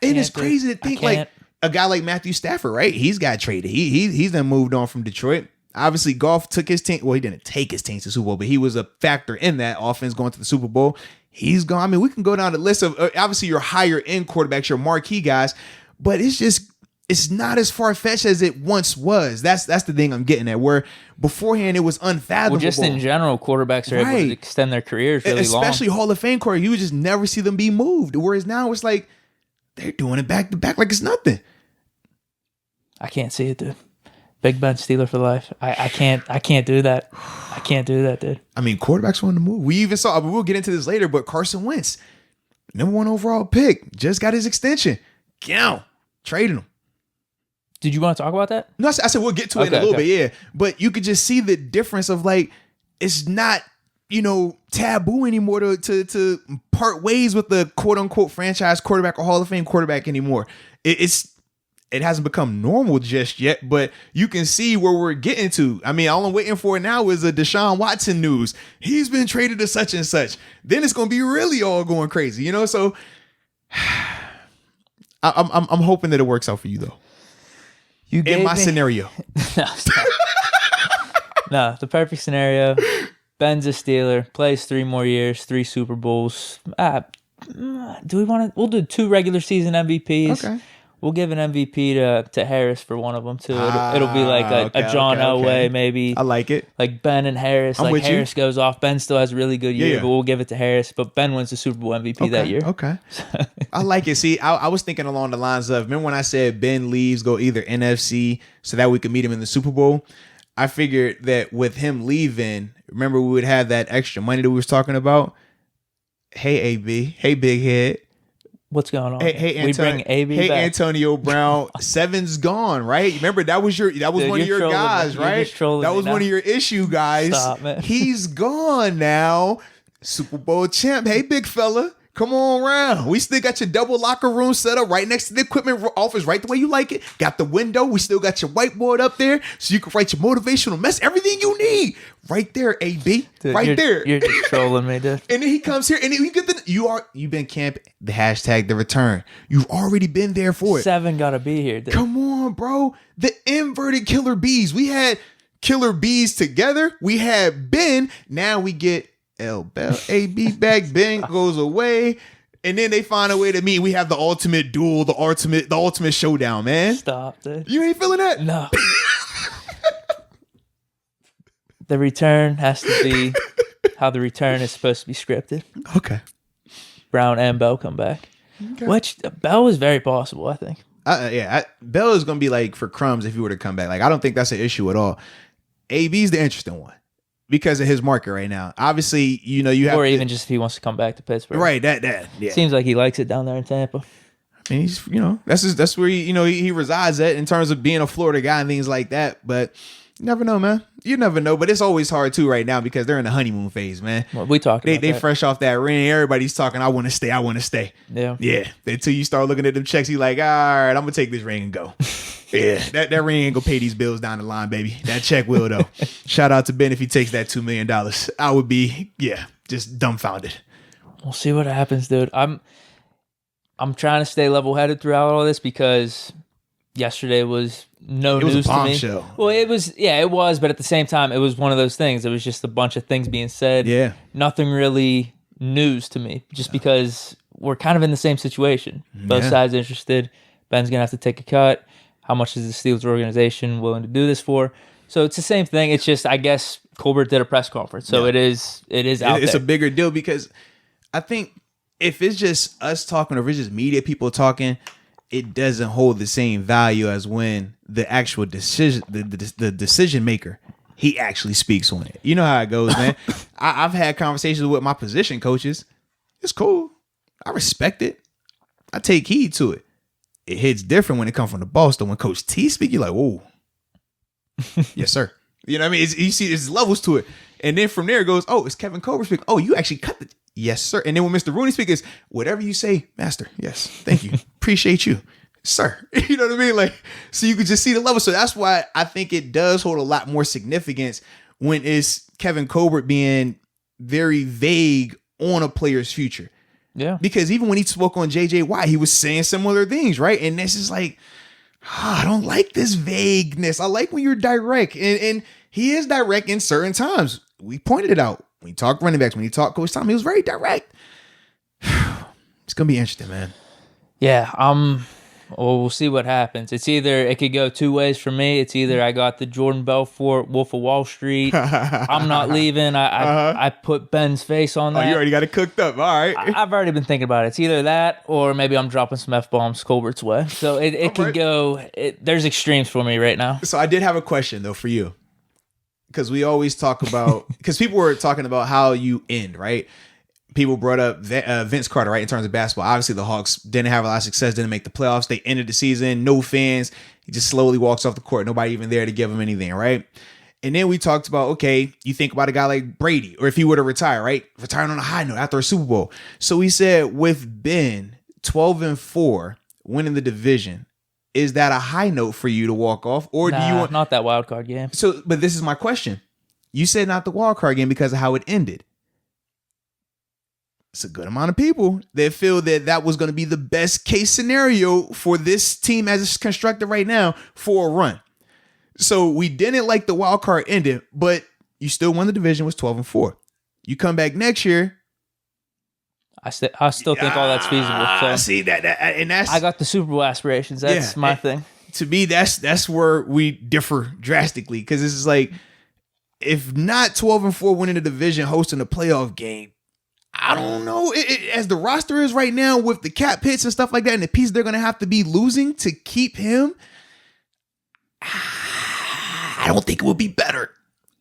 And it's crazy to think like a guy like Matthew Stafford, right? He's got traded. He's then moved on from Detroit. Obviously, Goff took his team. Well, he didn't take his team to the Super Bowl, but he was a factor in that offense going to the Super Bowl. He's gone. I mean, we can go down the list of obviously your higher end quarterbacks, your marquee guys, but it's not as far fetched as it once was. That's the thing I'm getting at. Where beforehand it was unfathomable. Well, just in general, quarterbacks are able to extend their careers really long. Especially Hall of Fame quarterbacks. You would just never see them be moved. Whereas now it's like, they're doing it back to back like it's nothing. I can't see it, dude. Big Ben Steeler for life. I can't do that. I can't do that, dude. I mean, quarterbacks on the move. We even saw, we'll get into this later, but Carson Wentz, #1 overall pick, just got his extension. Trading him. Did you want to talk about that? No, I said we'll get to it in a little bit, yeah. But you could just see the difference of like, it's not, taboo anymore to part ways with the quote unquote franchise quarterback or Hall of Fame quarterback anymore. It hasn't become normal just yet, but you can see where we're getting to. I mean, all I'm waiting for now is a Deshaun Watson news. He's been traded to such and such. Then it's going to be really all going crazy, So I'm hoping that it works out for you though. In my scenario. No, the perfect scenario. Ben's a Steeler, plays 3 more years, 3 Super Bowls. Do we want to? We'll do 2 regular season MVPs. Okay. We'll give an MVP to Harris for one of them too. It'll be like a John Elway maybe. I like it. Like Ben and Harris. I'm like with Harris goes off. Ben still has a really good year, but we'll give it to Harris. But Ben wins the Super Bowl MVP that year. Okay. I like it. See, I was thinking along the lines of, remember when I said Ben leaves, go either NFC so that we could meet him in the Super Bowl? I figured that with him leaving, remember we would have that extra money that we was talking about. Hey, AB. Hey, Big Head. What's going on? We bring AB back. Antonio Brown. 7's gone, right? Remember that was one of your guys, right? That was one of your issue guys. Stop, man. He's gone now. Super Bowl champ. Hey, big fella. Come on around. We still got your double locker room set up right next to the equipment office, right the way you like it. Got the window. We still got your whiteboard up there so you can write your motivational mess. Everything you need. Right there, AB. Dude, there. You're just trolling me, dude. And then he comes here and you get you've been camping the hashtag the return. You've already been there for it. 7 gotta be here, dude. Come on, bro. The inverted killer bees. We had killer bees together. We had Ben. Now we get Bell, AB back, Ben goes away, and then they find a way to meet. We have the ultimate duel, the ultimate showdown, man. Stop, dude. You ain't feeling that? No. The return has to be how the return is supposed to be scripted. Okay. Brown and Bell come back. Okay. Which Bell is very possible, I think. Bell is going to be like for crumbs if he were to come back. Like, I don't think that's an issue at all. AB's the interesting one because of his market right now. Obviously, you have or even just if he wants to come back to Pittsburgh. Right, that yeah. Seems like he likes it down there in Tampa. I mean, he's, that's where he resides at in terms of being a Florida guy and things like that. But you never know, man. You never know. But it's always hard too right now because they're in the honeymoon phase, man. Well, we talk about they fresh off that ring. Everybody's talking, I want to stay. Yeah. Until you start looking at them checks, you like, all right, I'm gonna take this ring and go. Yeah, that ring ain't gonna pay these bills down the line, baby. That check will though. Shout out to Ben if he takes that $2 million. I would be, just dumbfounded. We'll see what happens, dude. I'm trying to stay level-headed throughout all this because yesterday was news to me. Well, it was, but at the same time, it was one of those things. It was just a bunch of things being said. Yeah. Nothing really news to me, just because we're kind of in the same situation. Both sides interested. Ben's going to have to take a cut. How much is the Steelers organization willing to do this for? So it's the same thing. It's just, I guess, Colbert did a press conference. So it is out there. It's a bigger deal because I think if it's just us talking or if it's just media people talking, it doesn't hold the same value as when the actual decision, the decision maker, he actually speaks on it. You know how it goes, man. I've had conversations with my position coaches. It's cool. I respect it. I take heed to it. It hits different when it comes from the boss. Though when Coach T speak, you're like, whoa. Yes, sir. You know what I mean? You see, there's levels to it. And then from there it goes, oh, it's Kevin Colbert speak. Oh, you actually cut the... Yes, sir. And then when Mr. Rooney speaks, whatever you say, master. Yes. Thank you. Appreciate you, sir. You know what I mean? Like, so you can just see the level. So that's why I think it does hold a lot more significance when it's Kevin Colbert being very vague on a player's future. Yeah. Because even when he spoke on JJ Watt, he was saying similar things, right? And this is like, I don't like this vagueness. I like when you're direct. And he is direct in certain times. We pointed it out. When you talk running backs, when you talk Coach Tom, he was very direct. It's going to be interesting, man. Yeah. Well, we'll see what happens. It could go two ways for me. It's either I got the Jordan Belfort, Wolf of Wall Street. I'm not leaving. I put Ben's face on that. Oh, you already got it cooked up. All right. I've already been thinking about it. It's either that or maybe I'm dropping some F-bombs Colbert's way. So it could go. There's extremes for me right now. So I did have a question, though, for you. Because we always talk about, because people were talking about how you end, right? People brought up Vince Carter, right? In terms of basketball, obviously the Hawks didn't have a lot of success, didn't make the playoffs. They ended the season, no fans. He just slowly walks off the court. Nobody even there to give him anything, right? And then we talked about, okay, you think about a guy like Brady, or if he were to retire, right? Retiring on a high note after a Super Bowl. So we said with Ben, 12-4, winning the division, is that a high note for you to walk off? Or do you want not that wild card game? So, but this is my question. You said not the wild card game because of how it ended. It's a good amount of people that feel that was going to be the best case scenario for this team as it's constructed right now for a run. So we didn't like the wild card ended, but you still won the division, was 12-4. You come back next year. I still think all that's feasible. So see that, and that's I got the Super Bowl aspirations. That's my thing. To me, that's where we differ drastically, because this is like, if not 12-4 winning the division, hosting a playoff game, I don't know. As the roster is right now with the cap hits and stuff like that, and the piece they're going to have to be losing to keep him, I don't think it would be better.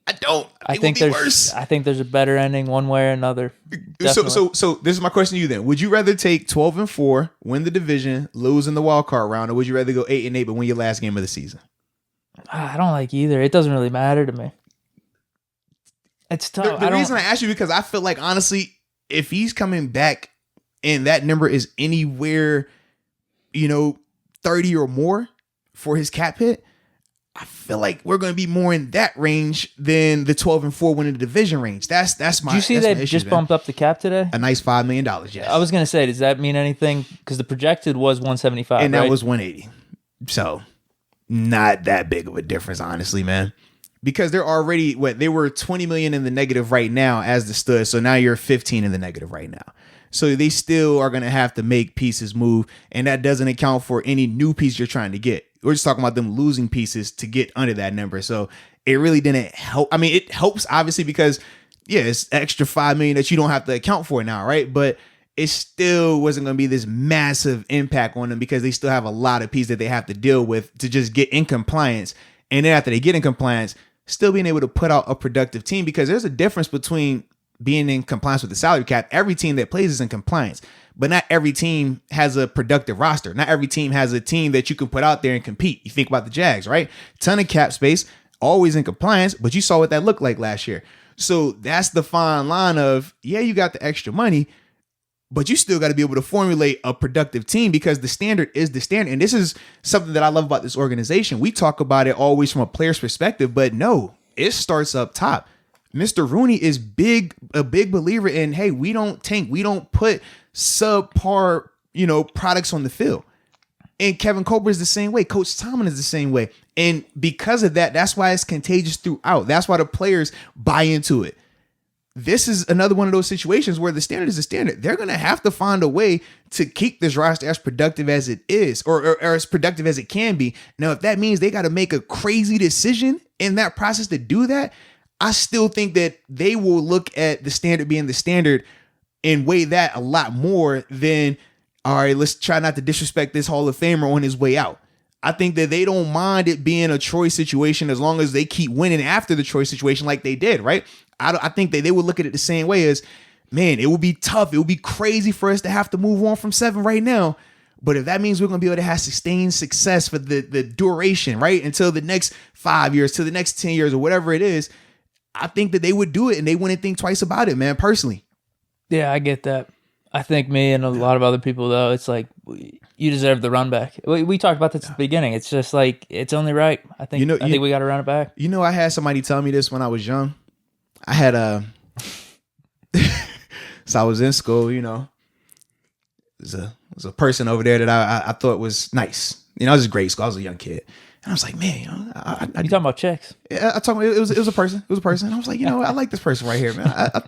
I don't. I think it would be worse. I think there's a better ending one way or another. So this is my question to you then. Would you rather take 12-4, win the division, lose in the wild card round, or would you rather go 8-8 but win your last game of the season? I don't like either. It doesn't really matter to me. It's tough. The reason I ask you, because I feel like, honestly, if he's coming back and that number is anywhere, 30 or more for his cap hit, I feel like we're going to be more in that range than the 12-4 winning the division range. That's my. Did you see they just bumped up the cap today? A nice $5 million. Yes. I was going to say, does that mean anything? Because the projected was 175, and that was 180. So not that big of a difference, honestly, man. Because they're already they were 20 million in the negative right now as the stud. So now you're 15 in the negative right now. So they still are going to have to make pieces move, and that doesn't account for any new piece you're trying to get. We're just talking about them losing pieces to get under that number. So it really didn't help. I mean, it helps obviously because it's extra $5 million that you don't have to account for now, right? But it still wasn't going to be this massive impact on them because they still have a lot of pieces that they have to deal with to just get in compliance. And then after they get in compliance, still being able to put out a productive team, because there's a difference between being in compliance with the salary cap. Every team that plays is in compliance, but not every team has a productive roster. Not every team has a team that you can put out there and compete. You think about the Jags, right? Ton of cap space, always in compliance, but you saw what that looked like last year. So that's the fine line of, yeah, you got the extra money, but you still got to be able to formulate a productive team, because the standard is the standard. And this is something that I love about this organization. We talk about it always from a player's perspective, but no, it starts up top. Mr. Rooney is a big believer in, hey, we don't tank. We don't put subpar, products on the field. And Kevin Colbert is the same way. Coach Tomlin is the same way. And because of that, that's why it's contagious throughout. That's why the players buy into it. This is another one of those situations where the standard is the standard. They're going to have to find a way to keep this roster as productive as it is, or as productive as it can be. Now, if that means they got to make a crazy decision in that process to do that, I still think that they will look at the standard being the standard and weigh that a lot more than, all right, let's try not to disrespect this Hall of Famer on his way out. I think that they don't mind it being a Troy situation as long as they keep winning after the Troy situation like they did, right? I think that they would look at it the same way as, man, it would be tough. It would be crazy for us to have to move on from 7 right now. But if that means we're going to be able to have sustained success for the duration, right, until the next 5 years, to the next 10 years, or whatever it is, I think that they would do it, and they wouldn't think twice about it, man, personally. Yeah, I get that. I think me and a lot of other people, though, it's like, you deserve the run back. We talked about this at the beginning. It's just like, it's only right. I think we got to run it back. I had somebody tell me this when I was young. I had so I was in school, there's a person over there that I thought was nice. I was a grade school. I was a young kid. And I was like, man, you talking about chicks? Yeah, I talking. It was a person. It was a person. And I was like, I like this person right here, man. I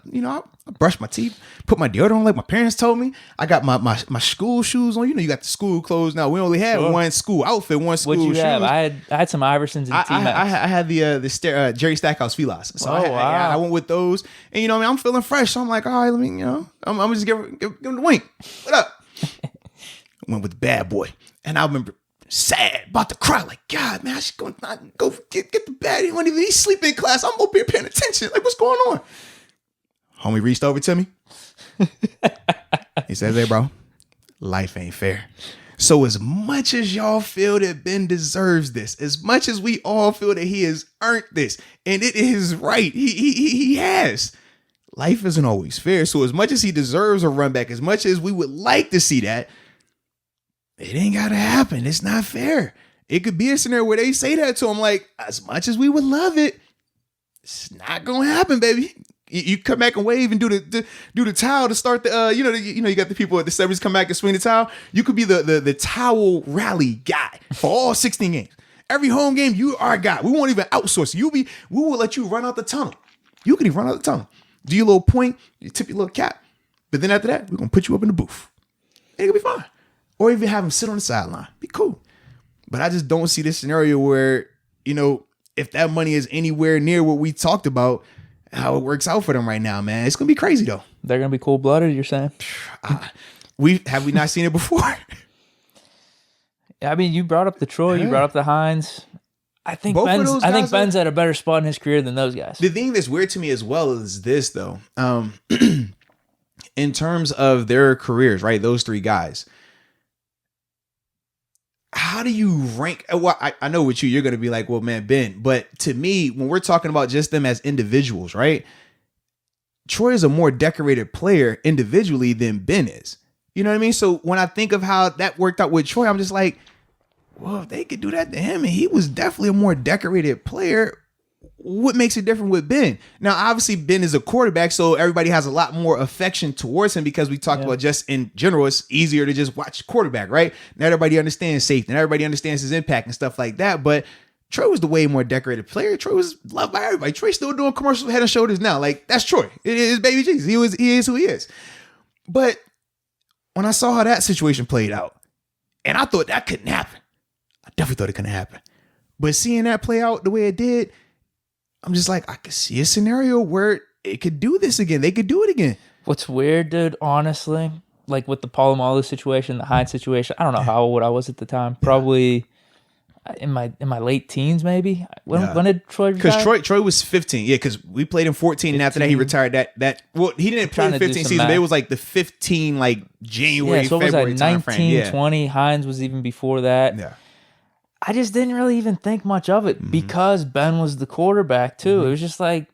brushed my teeth, put my deodorant on like my parents told me. I got my school shoes on. You got the school clothes now. We only had one school outfit, one school shoes. What'd you have? I had some Iversons and T-Max. I had the Jerry Stackhouse Filas. So I went with those. And I'm feeling fresh. So I'm like, all right, let me, I'm gonna just give him the wink. What up? Went with the bad boy. And I remember sad, about to cry, like, God, man, I should go get the bad. He wasn't even, he's sleeping in class. I'm up here paying attention. Like, what's going on? Homie reached over to me. He says, hey, bro, life ain't fair. So as much as y'all feel that Ben deserves this, as much as we all feel that he has earned this, and it is right, he has. Life isn't always fair. So as much as he deserves a run back, as much as we would like to see that, it ain't got to happen. It's not fair. It could be a scenario where they say that to him, like, as much as we would love it, it's not going to happen, baby. You come back and wave and do the towel to start the, you got the people at the celebrities come back and swing the towel. You could be the towel rally guy for all 16 games. Every home game, you are a guy. We won't even outsource you. We will let you run out the tunnel. You can even run out the tunnel. Do your little point, you tip your little cap. But then after that, we're going to put you up in the booth. It'll be fine. Or even have him sit on the sideline. Be cool. But I just don't see this scenario where, if that money is anywhere near what we talked about, how it works out for them right now, man. It's going to be crazy, though. They're going to be cold-blooded, you're saying? Have we not seen it before? I mean, you brought up the Troy, you brought up the Hines. I think Ben's at a better spot in his career than those guys. The thing that's weird to me as well is this, though. In terms of their careers, right? Those 3 guys. How do you rank? Well, I know with you're going to be like, well, man, Ben. But to me, when we're talking about just them as individuals, right? Troy is a more decorated player individually than Ben is. You know what I mean? So when I think of how that worked out with Troy, I'm just like, well, if they could do that to him, and he was definitely a more decorated player, what makes it different with Ben? Now, obviously, Ben is a quarterback, so everybody has a lot more affection towards him because we talked about just in general, it's easier to just watch quarterback, right? Not everybody understands safety, and everybody understands his impact and stuff like that, but Troy was the way more decorated player. Troy was loved by everybody. Troy's still doing commercials Head and Shoulders now. Like, that's Troy. It is baby Jesus. He is who he is. But when I saw how that situation played out, and I thought that couldn't happen. I definitely thought it couldn't happen. But seeing that play out the way it did, I'm just like, I could see a scenario where it could do this again. They could do it again. What's weird, dude, honestly, like with the Polamalu situation, the Hines situation. I don't know how old I was at the time. Probably in my late teens, maybe. When did Troy retire? Because Troy was 15. Yeah, because we played in 14, and after that he retired. Well, he didn't play the 15 season, but it was like the 15, like January, so February it was like 19, time frame. 20. Hines was even before that. Yeah. I just didn't really even think much of it because Ben was the quarterback too. It was just like,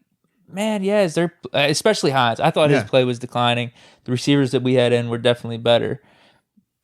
man, yeah, is there, especially Hines. I thought his play was declining. The receivers that we had in were definitely better.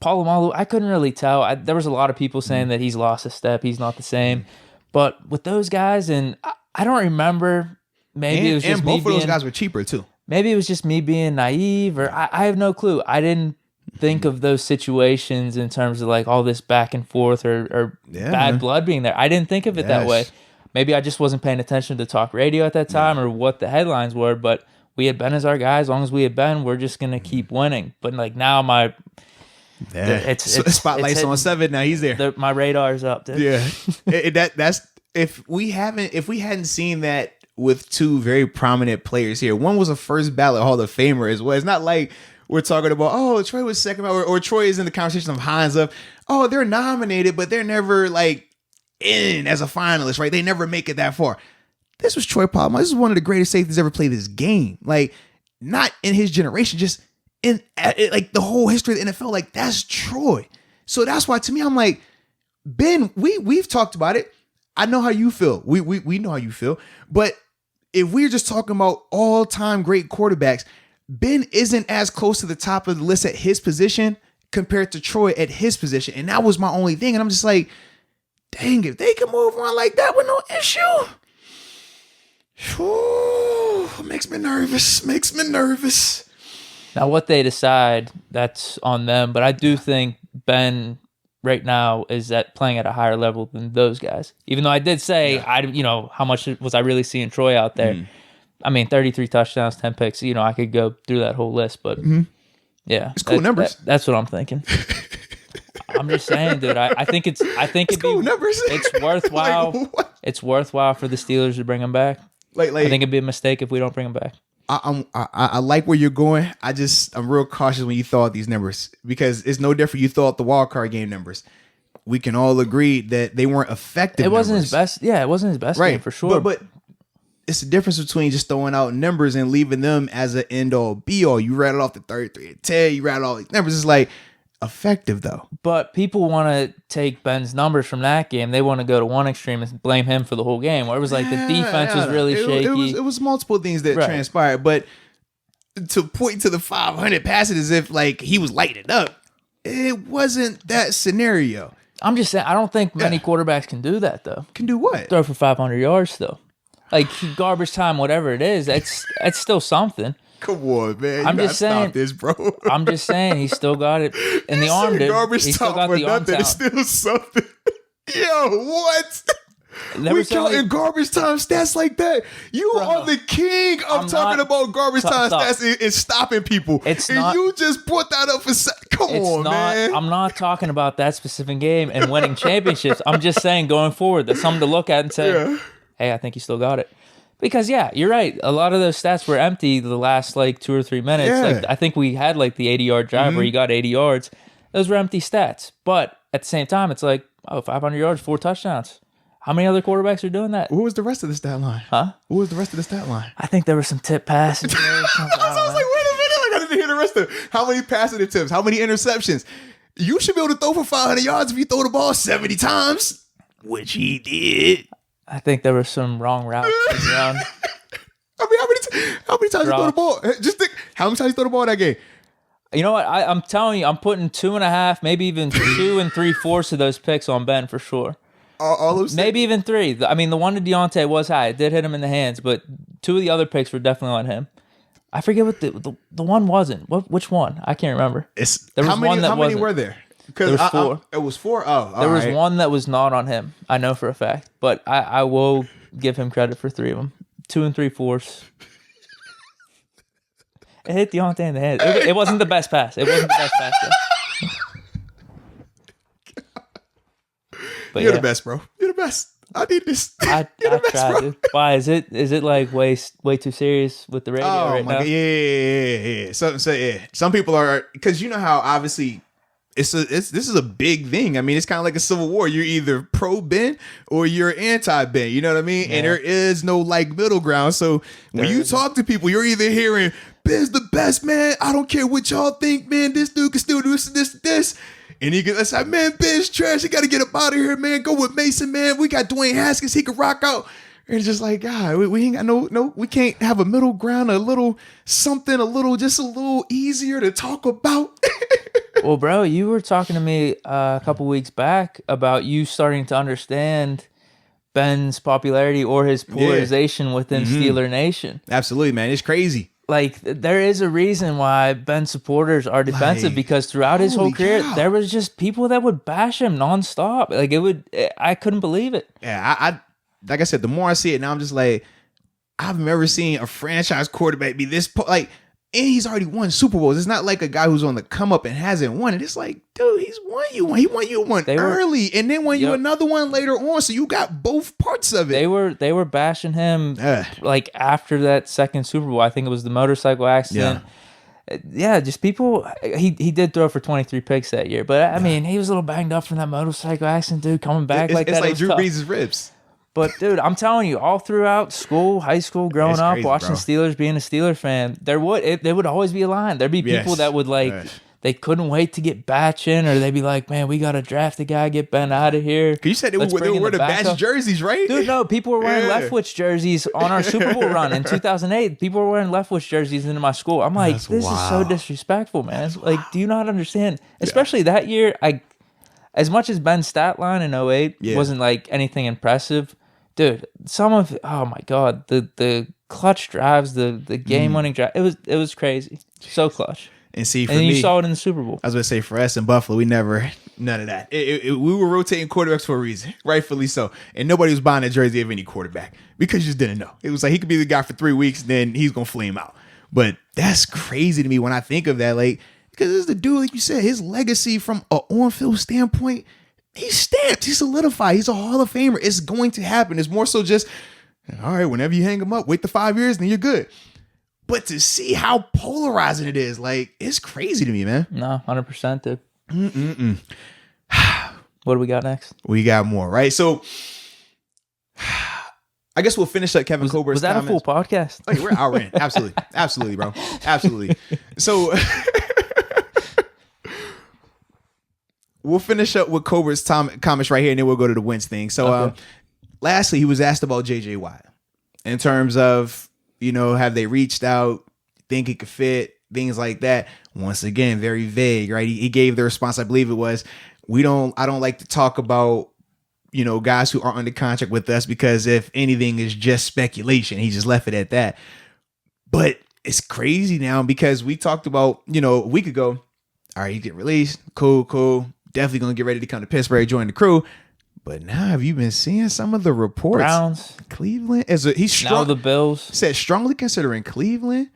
Polamalu, I couldn't really tell. There was a lot of people saying that he's lost a step. He's not the same. But with those guys, and I don't remember. Maybe it was just both of those guys were cheaper too. Maybe it was just me being naive, or I have no clue. I didn't think of those situations in terms of like all this back and forth or bad blood being there. I didn't think of it that way. Maybe I just wasn't paying attention to talk radio at that time or what the headlines were, but we had Ben as our guy. As long as we had Ben, we're just going to keep winning. But like now it's spotlight's on 7 now. He's there. My radar's up, dude. Yeah. That's if we hadn't seen that with two very prominent players here. One was a first ballot Hall of Famer as well. It's not like we're talking about, oh, Troy was second, or Troy is in the conversation of Hines of, oh, they're nominated, but they're never like in as a finalist, right? They never make it that far. This was Troy Polamalu. This is one of the greatest safeties ever played this game. Like, not in his generation, just in like the whole history of the NFL. Like, that's Troy. So that's why to me, I'm like, Ben, we've talked about it. I know how you feel. We know how you feel. But if we're just talking about all-time great quarterbacks, Ben isn't as close to the top of the list at his position compared to Troy at his position. And that was my only thing. And I'm just like, dang, if they can move on like that with no issue, makes me nervous. Now, what they decide, that's on them. But I do think Ben right now is playing at a higher level than those guys. Even though I did say, how much was I really seeing Troy out there? I mean, 33 touchdowns, 10 picks. I could go through that whole list, but yeah, it's cool numbers. That's what I'm thinking. I'm just saying, dude. I think it's cool numbers. It's worthwhile. Like, it's worthwhile for the Steelers to bring him back. Like I think it'd be a mistake if we don't bring him back. I like where you're going. I'm real cautious when you throw out these numbers because it's no different. You throw out the wild card game numbers. We can all agree that they weren't effective. It wasn't his best. Yeah, it wasn't his best game for sure. But it's the difference between just throwing out numbers and leaving them as an end all be all. You rattle off the 33 and 10. You rattle all these numbers. It's like effective though. But people want to take Ben's numbers from that game. They want to go to one extreme and blame him for the whole game. Where it was like the defense was really shaky. It was multiple things that transpired. But to point to the 500 passes as if like he was lighting it up, it wasn't that scenario. I'm just saying, I don't think many quarterbacks can do that though. Can do what? Throw for 500 yards though. Like garbage time, whatever it is, that's still something. Come on, man. I'm just saying, stop this, bro. I'm just saying, he still got it in the arm, dude. Garbage he still time got the arm nothing. It's still something. Yo, what? We counting garbage time stats like that? You are the king of talking about garbage time stats and stopping people. You just brought that up come on, man. I'm not talking about that specific game and winning championships. I'm just saying going forward, that's something to look at and say, hey, I think he still got it. Because, you're right. A lot of those stats were empty the last, 2 or 3 minutes. Yeah. Like I think we had, the 80-yard drive where he got 80 yards. Those were empty stats. But at the same time, it's 500 yards, 4 touchdowns. How many other quarterbacks are doing that? What was the rest of the stat line? Huh? What was the rest of the stat line? I think there were some tip passes. I was like, wait a minute. I didn't hear the rest of it. How many passing attempts? How many interceptions? You should be able to throw for 500 yards if you throw the ball 70 times, which he did. I think there were some wrong routes around. I mean, how many times you throw the ball? Just think, how many times you throw the ball in that game? You know what? I'm telling you, I'm putting 2.5, maybe even 2 3/4 of those picks on Ben for sure. All those maybe even 3. I mean, the one to Deontay was high. It did hit him in the hands, but 2 of the other picks were definitely on him. I forget what the one wasn't. Which one? I can't remember. There was one that wasn't. How many were there? There was 4. It was 4? Oh, there was one that was not on him. I know for a fact. But I will give him credit for 3 of them. 2 3/4. It hit Deontay in the head. It wasn't the best pass. Though. But you're the best, bro. You're the best. I need this. I tried, dude. Why is it like way too serious with the radio right now? God. Yeah. Some people are, because you know how obviously this is a big thing. I mean, it's kind of like a civil war. You're either pro Ben or you're anti Ben. You know what I mean? Yeah. And there is no like middle ground. So when you talk to people, you're either hearing Ben's the best, man. I don't care what y'all think, man. This dude can still do this. And he gets like, man, Ben's trash. You got to get up out of here, man. Go with Mason, man. We got Dwayne Haskins. He can rock out. And it's just like, God, we ain't got no, we can't have a middle ground, a little something, just a little easier to talk about. Well, bro, you were talking to me a couple weeks back about you starting to understand Ben's popularity or his polarization within Steeler Nation. Absolutely, man. It's crazy. Like, there is a reason why Ben supporters are defensive, because throughout his whole career, there was just people that would bash him nonstop. Like, I couldn't believe it. Yeah, I like I said, the more I see it now, I'm just like, I've never seen a franchise quarterback be this, and he's already won Super Bowls. It's not like a guy who's on the come up and hasn't won it. It's like, dude, he's won you one. He won you one early, and then won you another one later on. So you got both parts of it. They were bashing him like after that second Super Bowl. I think it was the motorcycle accident. Yeah, just people. He did throw for 23 picks that year, but I mean, he was a little banged up from that motorcycle accident, dude. Coming back like that, it's like Drew Brees' ribs. But dude, I'm telling you, all throughout school, high school, growing up, watching Steelers, being a Steeler fan, there would always be a line. There'd be people that would they couldn't wait to get Batch in, or they'd be like, man, we got to draft a guy, get Ben out of here. You said they were wearing the Batch jerseys, right? Dude, no, people were wearing Leftwich jerseys on our Super Bowl run in 2008. People were wearing Leftwich jerseys into my school. I'm like, this is so disrespectful, man. Like, do you not understand? Especially that year, as much as Ben's stat line in 08 wasn't like anything impressive, dude, oh my God, the clutch drives, the game winning drive, it was crazy, so clutch. And see, for and me, you saw it in the Super Bowl. I was gonna say, for us in Buffalo, we never none of that. We were rotating quarterbacks for a reason, rightfully so, and nobody was buying a jersey of any quarterback because you just didn't know. It was like he could be the guy for 3 weeks, and then he's gonna flame out. But that's crazy to me when I think of that, like, because this is the dude, like you said, his legacy from an on-field standpoint. He's stamped. He's solidified. He's a Hall of Famer. It's going to happen. It's more so just, all right, whenever you hang him up, wait the 5 years, then you're good. But to see how polarizing it is, like, it's crazy to me, man. No, 100%, dude. What do we got next? We got more, right? So, I guess we'll finish up Kevin Colbert's Was that comments. A full podcast? Like, we're outran. Absolutely. Absolutely, bro. Absolutely. So... We'll finish up with Colbert's comments right here, and then we'll go to the Wentz thing. So, lastly, he was asked about J.J. Watt in terms of, have they reached out, think it could fit, things like that. Once again, very vague, right? He gave the response, I believe it was, I don't like to talk about, guys who aren't under contract with us because if anything is just speculation. He just left it at that. But it's crazy now because we talked about, a week ago, all right, he get released, cool. Definitely going to get ready to come to Pittsburgh, join the crew. But now, have you been seeing some of the reports? Browns. Cleveland. He's strong. Now the Bills. Said strongly considering Cleveland.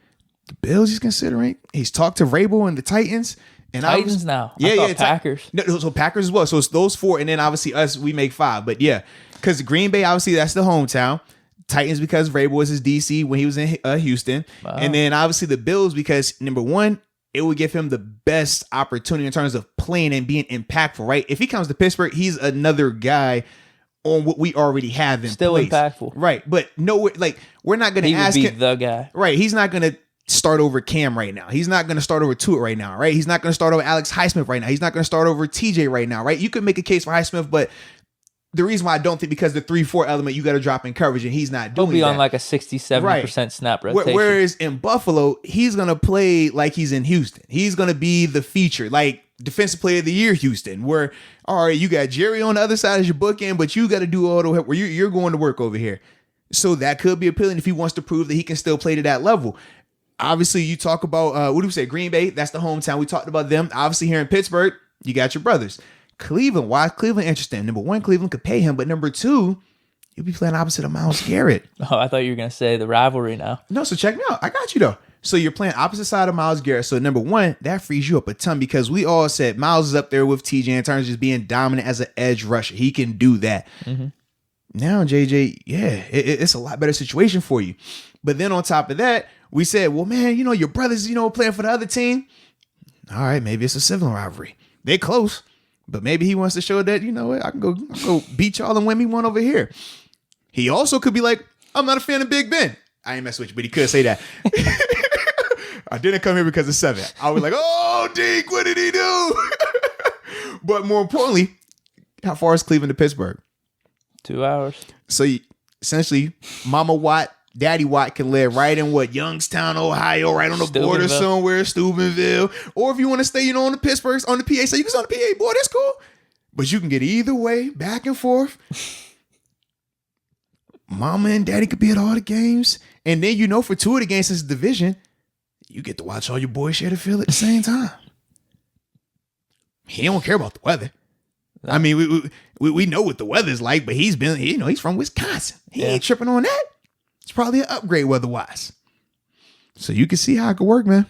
The Bills he's considering. He's talked to Vrabel and the Titans. And Titans now. Packers. No, so Packers as well. So it's those four. And then obviously us, we make 5. But yeah, because Green Bay, obviously that's the hometown. Titans because Vrabel was his DC when he was in Houston. Wow. And then obviously the Bills because, number one, it would give him the best opportunity in terms of playing and being impactful, right? If he comes to Pittsburgh, he's another guy on what we already have in Still place. Impactful. Right. But no, like, we're not going to ask him. He would be the guy. Right. He's not going to start over Cam right now. He's not going to start over Tua right now, right? He's not going to start over Alex Highsmith right now. He's not going to start over TJ right now, right? You could make a case for Highsmith, but the reason why I don't think because the 3-4 element, you got to drop in coverage, and he's not doing that. He'll be on like a 60-70% snap rotation. Whereas in Buffalo, he's going to play like he's in Houston. He's going to be the feature, like Defensive Player of the Year Houston, where, all right, you got Jerry on the other side as your bookend, but you got to do all the work where you're going to work over here. So that could be appealing if he wants to prove that he can still play to that level. Obviously, you talk about, what do we say, Green Bay, that's the hometown. We talked about them. Obviously, here in Pittsburgh, you got your brothers. Cleveland, why is Cleveland interesting? Number one, Cleveland could pay him, but number two, you'll be playing opposite of Myles Garrett. Oh, I thought you were going to say the rivalry now. No, so check me out. I got you, though. So you're playing opposite side of Myles Garrett. So number one, that frees you up a ton because we all said Myles is up there with TJ in terms of just being dominant as an edge rusher. He can do that. Mm-hmm. Now, JJ, yeah, it's a lot better situation for you. But then on top of that, we said, well, man, your brothers, playing for the other team. All right, maybe it's a sibling rivalry. They're close, but maybe he wants to show that, I can go beat y'all and win me one over here. He also could be like, I'm not a fan of Big Ben. I ain't mess with you, but he could say that. I didn't come here because of 7. I was like, oh, Deke, what did he do? But more importantly, how far is Cleveland to Pittsburgh? 2 hours. So essentially, Mama Watt, Daddy Watt can live right in Youngstown, Ohio, right on the border somewhere, Steubenville. Or if you want to stay, on the Pittsburgh, on the PA, so you can stay on the PA, boy, that's cool. But you can get either way, back and forth. Mama and Daddy could be at all the games. And then, for 2 of the games since the division, you get to watch all your boys share the field at the same time. He don't care about the weather. I mean, we know what the weather's like, but he's from Wisconsin. He ain't tripping on that. It's probably an upgrade weather-wise. So you can see how it could work, man.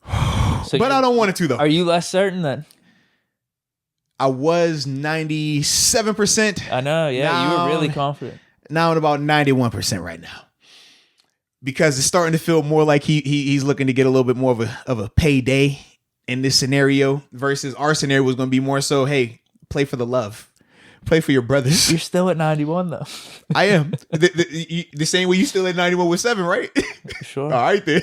But I don't want it to, though. Are you less certain then? I was 97%. I know, yeah. Now, you were really confident. Now I'm about 91% right now. Because it's starting to feel more like he's looking to get a little bit more of a payday in this scenario versus our scenario was going to be more so, hey, play for the love. Play for your brothers. You're still at 91, though. I am. The same way you still at 91 with 7, right? Sure. All right, then.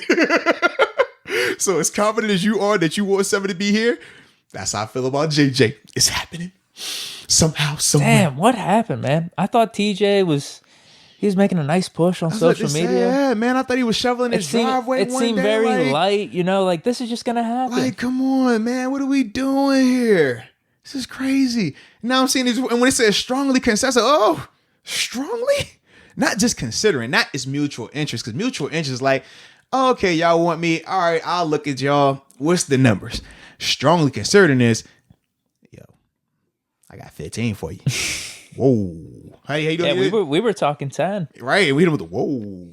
So as confident as you are that you want 7 to be here, that's how I feel about JJ. It's happening. Somehow, somewhere. Damn, what happened, man? I thought TJ was making a nice push on social media. Yeah, man, I thought he was shoveling his driveway one day. It seemed very light, like this is just going to happen. Like, come on, man. What are we doing here? This is crazy. Now I'm seeing this, and when it says strongly consensus, strongly? Not just considering. That is mutual interest, because mutual interest is like, oh, okay, y'all want me. All right, I'll look at y'all. What's the numbers? Strongly considering is, I got 15 for you. Whoa. Hey, how you doing? Yeah, we were talking 10. Right, we hit him with the whoa.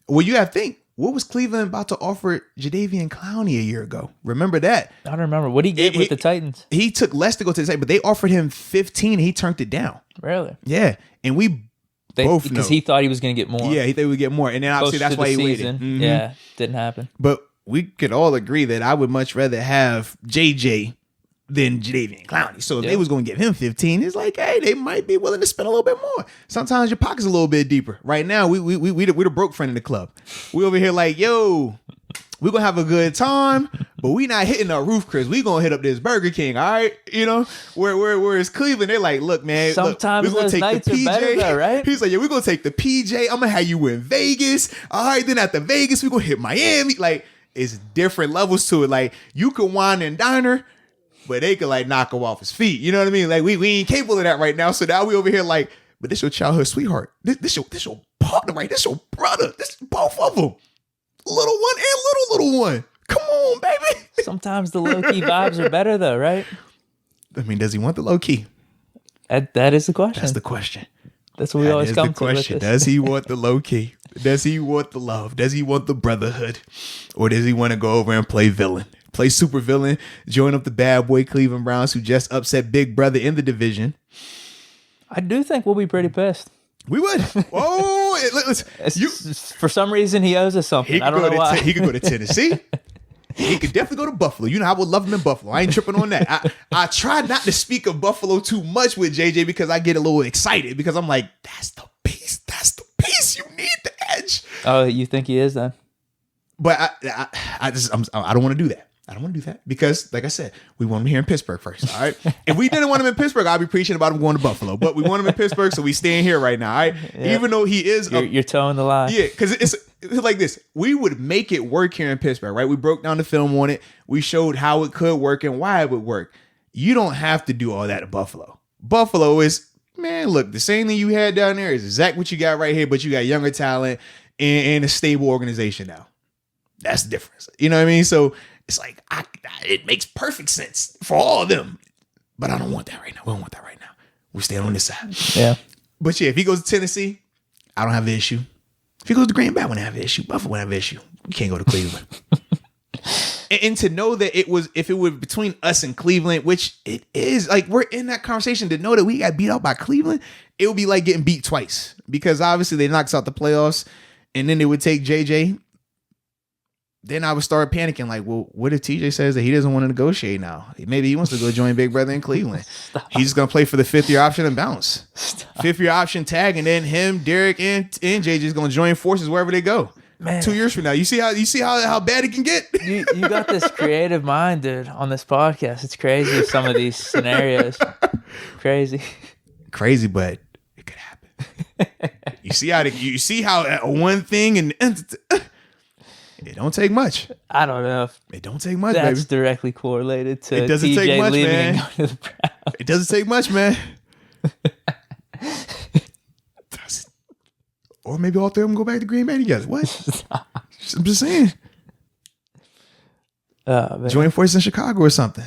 Well, you got to think. What was Cleveland about to offer Jadeveon Clowney a year ago? Remember that? I don't remember. What did he get with the Titans? He took less to go to the Titans, but they offered him 15 and he turned it down. Really? Yeah. And we both know. Because he thought he was going to get more. Yeah, he thought he would get more. And then obviously that's why he waited. Mm-hmm. Yeah, didn't happen. But we could all agree that I would much rather have JJ than Jadeveon Clowney. So if they was going to give him 15, it's like, hey, they might be willing to spend a little bit more. Sometimes your pocket's a little bit deeper. Right now, we the broke friend in the club. We over here like, yo, we're going to have a good time, but we not hitting our roof, Chris. We going to hit up this Burger King, all right? Whereas Cleveland, they're like, look, man, sometimes we're going to take the PJ. Better though, right? He's like, yeah, we're going to take the PJ. I'm going to have you in Vegas. All right, then after Vegas, we're going to hit Miami. Like, it's different levels to it. Like, you can wine and diner, but they could like knock him off his feet. You know what I mean? Like we ain't capable of that right now. So now we over here like, but this your childhood sweetheart. This your partner, right? This your brother. This both of them. Little one and little one. Come on, baby. Sometimes the low key vibes are better though, right? I mean, does he want the low key? That is the question. That's the question. That's what we always come to with this. Does he want the low key? Does he want the love? Does he want the brotherhood? Or does he want to go over and play villain? Play super villain, join up the bad boy Cleveland Browns who just upset Big Brother in the division. I do think we'll be pretty pissed. We would. Oh, for some reason he owes us something. I don't know why. He could go to Tennessee. He could definitely go to Buffalo. You know, I would love him in Buffalo. I ain't tripping on that. I try not to speak of Buffalo too much with JJ because I get a little excited because I'm like, that's the piece. That's the piece. You need the edge. Oh, you think he is then? But I don't want to do that. I don't want to do that because, like I said, we want him here in Pittsburgh first. All right. If we didn't want him in Pittsburgh, I'd be preaching about him going to Buffalo. But we want him in Pittsburgh, so we staying here right now. All right. Yeah. Even though he is, you're towing the line. Yeah, because it's like this. We would make it work here in Pittsburgh, right? We broke down the film on it. We showed how it could work and why it would work. You don't have to do all that in Buffalo. Buffalo is, man, look, the same thing you had down there is exactly what you got right here, but you got younger talent and a stable organization now. That's the difference. You know what I mean? So it's like, it makes perfect sense for all of them. But I don't want that right now. We don't want that right now. We're staying on this side. Yeah. But yeah, if he goes to Tennessee, I don't have an issue. If he goes to Green Bay, I wouldn't have an issue. Buffalo wouldn't have an issue. We can't go to Cleveland. And to know that if it were between us and Cleveland, which it is, like we're in that conversation, to know that we got beat out by Cleveland, it would be like getting beat twice, because obviously they knocked us out the playoffs, and then they would take JJ. Then I would start panicking, like, well, what if TJ says that he doesn't want to negotiate now? Maybe he wants to go join Big Brother in Cleveland. He's just going to play for the 5th-year option and bounce. 5th-year option tag, and then him, Derek, and JJ is going to join forces wherever they go. Man. 2 years from now. You see how bad it can get? You got this creative mind, dude, on this podcast. It's crazy, some of these scenarios. Crazy, but it could happen. You see how one thing and it don't take much. I don't know if it don't take much. That's baby. directly correlated to it doesn't TJ take much, leaving man. and going to the Browns. It doesn't take much, man. Or maybe all 3 of them go back to Green Bay together. What? I'm just saying. Join forces in Chicago or something.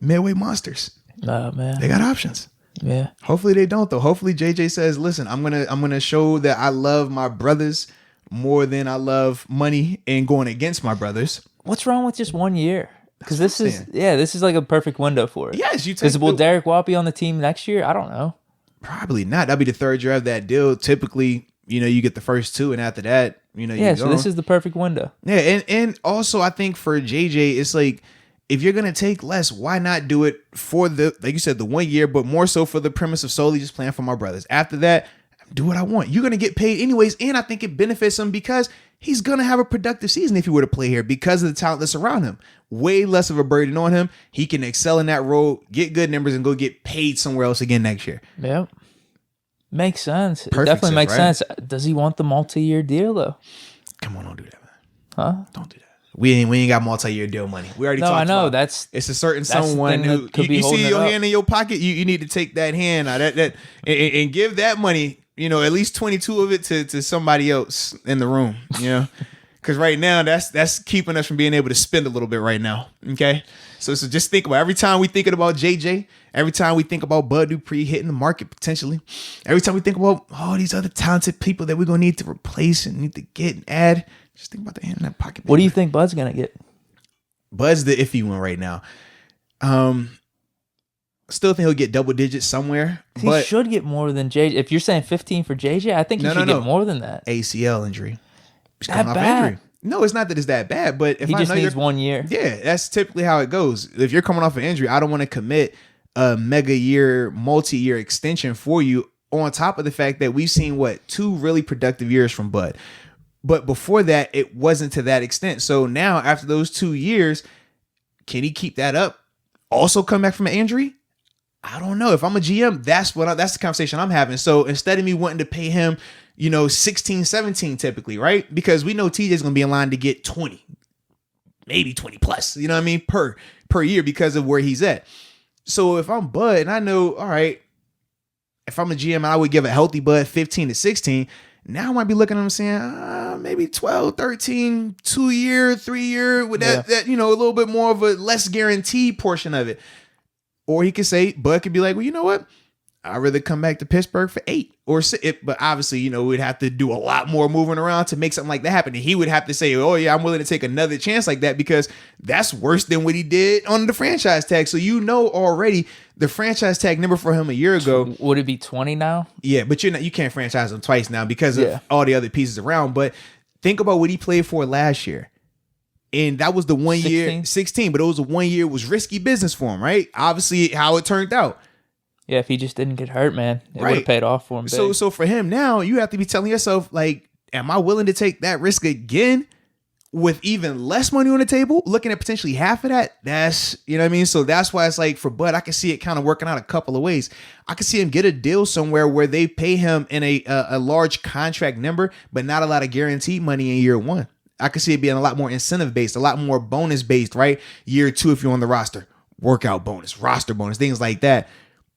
Midway Monsters. Oh man, they got options. Yeah. Hopefully they don't though. Hopefully JJ says, "Listen, I'm gonna show that I love my brothers more than I love money and going against my brothers." What's wrong with just 1 year? Because this is like a perfect window for it. Yes, you take. Because will Derek Watt be on the team next year? I don't know. Probably not. That'd be the 3rd year of that deal. Typically, you get the first 2, and after that, yeah. So this is the perfect window. Yeah, and also I think for JJ, it's like, if you're gonna take less, why not do it for like you said, the 1 year, but more so for the premise of solely just playing for my brothers. After that, do what I want. You're gonna get paid anyways, and I think it benefits him because he's gonna have a productive season if he were to play here because of the talent that's around him. Way less of a burden on him. He can excel in that role, get good numbers, and go get paid somewhere else again next year. Yep. Makes sense. Perfect it definitely makes right? sense. Does he want the multi-year deal though? Come on, don't do that, man. Huh? Don't do that. We ain't got multi-year deal money. We already talked about. No, I know it's a certain someone who you see your hand in your pocket. You need to take that hand out and give that money. At least 22 of it to somebody else in the room. Because right now that's keeping us from being able to spend a little bit right now. Okay, so just think about every time we thinking about JJ, every time we think about Bud Dupree hitting the market potentially, every time we think about all these other talented people that we're gonna need to replace and need to get and add. Just think about the hand in that pocket. What do you think Bud's gonna get? Bud's the iffy one right now. Still think he'll get double digits somewhere. He should get more than JJ. If you're saying 15 for JJ, I think he should get more than that. ACL injury. He's that bad? Injury. No, it's not that it's that bad, but if he just needs 1 year. Yeah, that's typically how it goes. If you're coming off an injury, I don't want to commit a mega year, multi-year extension for you. On top of the fact that we've seen 2 really productive years from Bud. But before that, it wasn't to that extent. So now, after those 2 years, can he keep that up? Also come back from an injury? I don't know. If I'm a GM, that's the conversation I'm having. So instead of me wanting to pay him, 16, 17 typically, right? Because we know TJ's going to be in line to get 20, maybe 20 plus, per year because of where he's at. So if I'm Bud and I know, all right, if I'm a GM, I would give a healthy Bud 15 to 16. Now I might be looking at him saying, maybe 12, 13, 2 year, 3 year with that, a little bit more of a less guaranteed portion of it. Or he could say, Bud could be like, well, you know what? I'd rather come back to Pittsburgh for 8 or 6. But obviously, we'd have to do a lot more moving around to make something like that happen. And he would have to say, oh, yeah, I'm willing to take another chance like that because that's worse than what he did on the franchise tag. So already the franchise tag number for him a year ago. Would it be 20 now? Yeah, but you can't franchise him twice now because of all the other pieces around. But think about what he played for last year. And that was the 1 year, 16, but it was a 1 year, was risky business for him, right? Obviously, how it turned out. Yeah, if he just didn't get hurt, man, it would have paid off for him. So for him now, you have to be telling yourself, like, am I willing to take that risk again with even less money on the table? Looking at potentially half of that, that's, So that's why it's like for Bud, I can see it kind of working out a couple of ways. I can see him get a deal somewhere where they pay him in a large contract number, but not a lot of guaranteed money in year 1. I could see it being a lot more incentive based, a lot more bonus based, right? Year 2, if you're on the roster, workout bonus, roster bonus, things like that.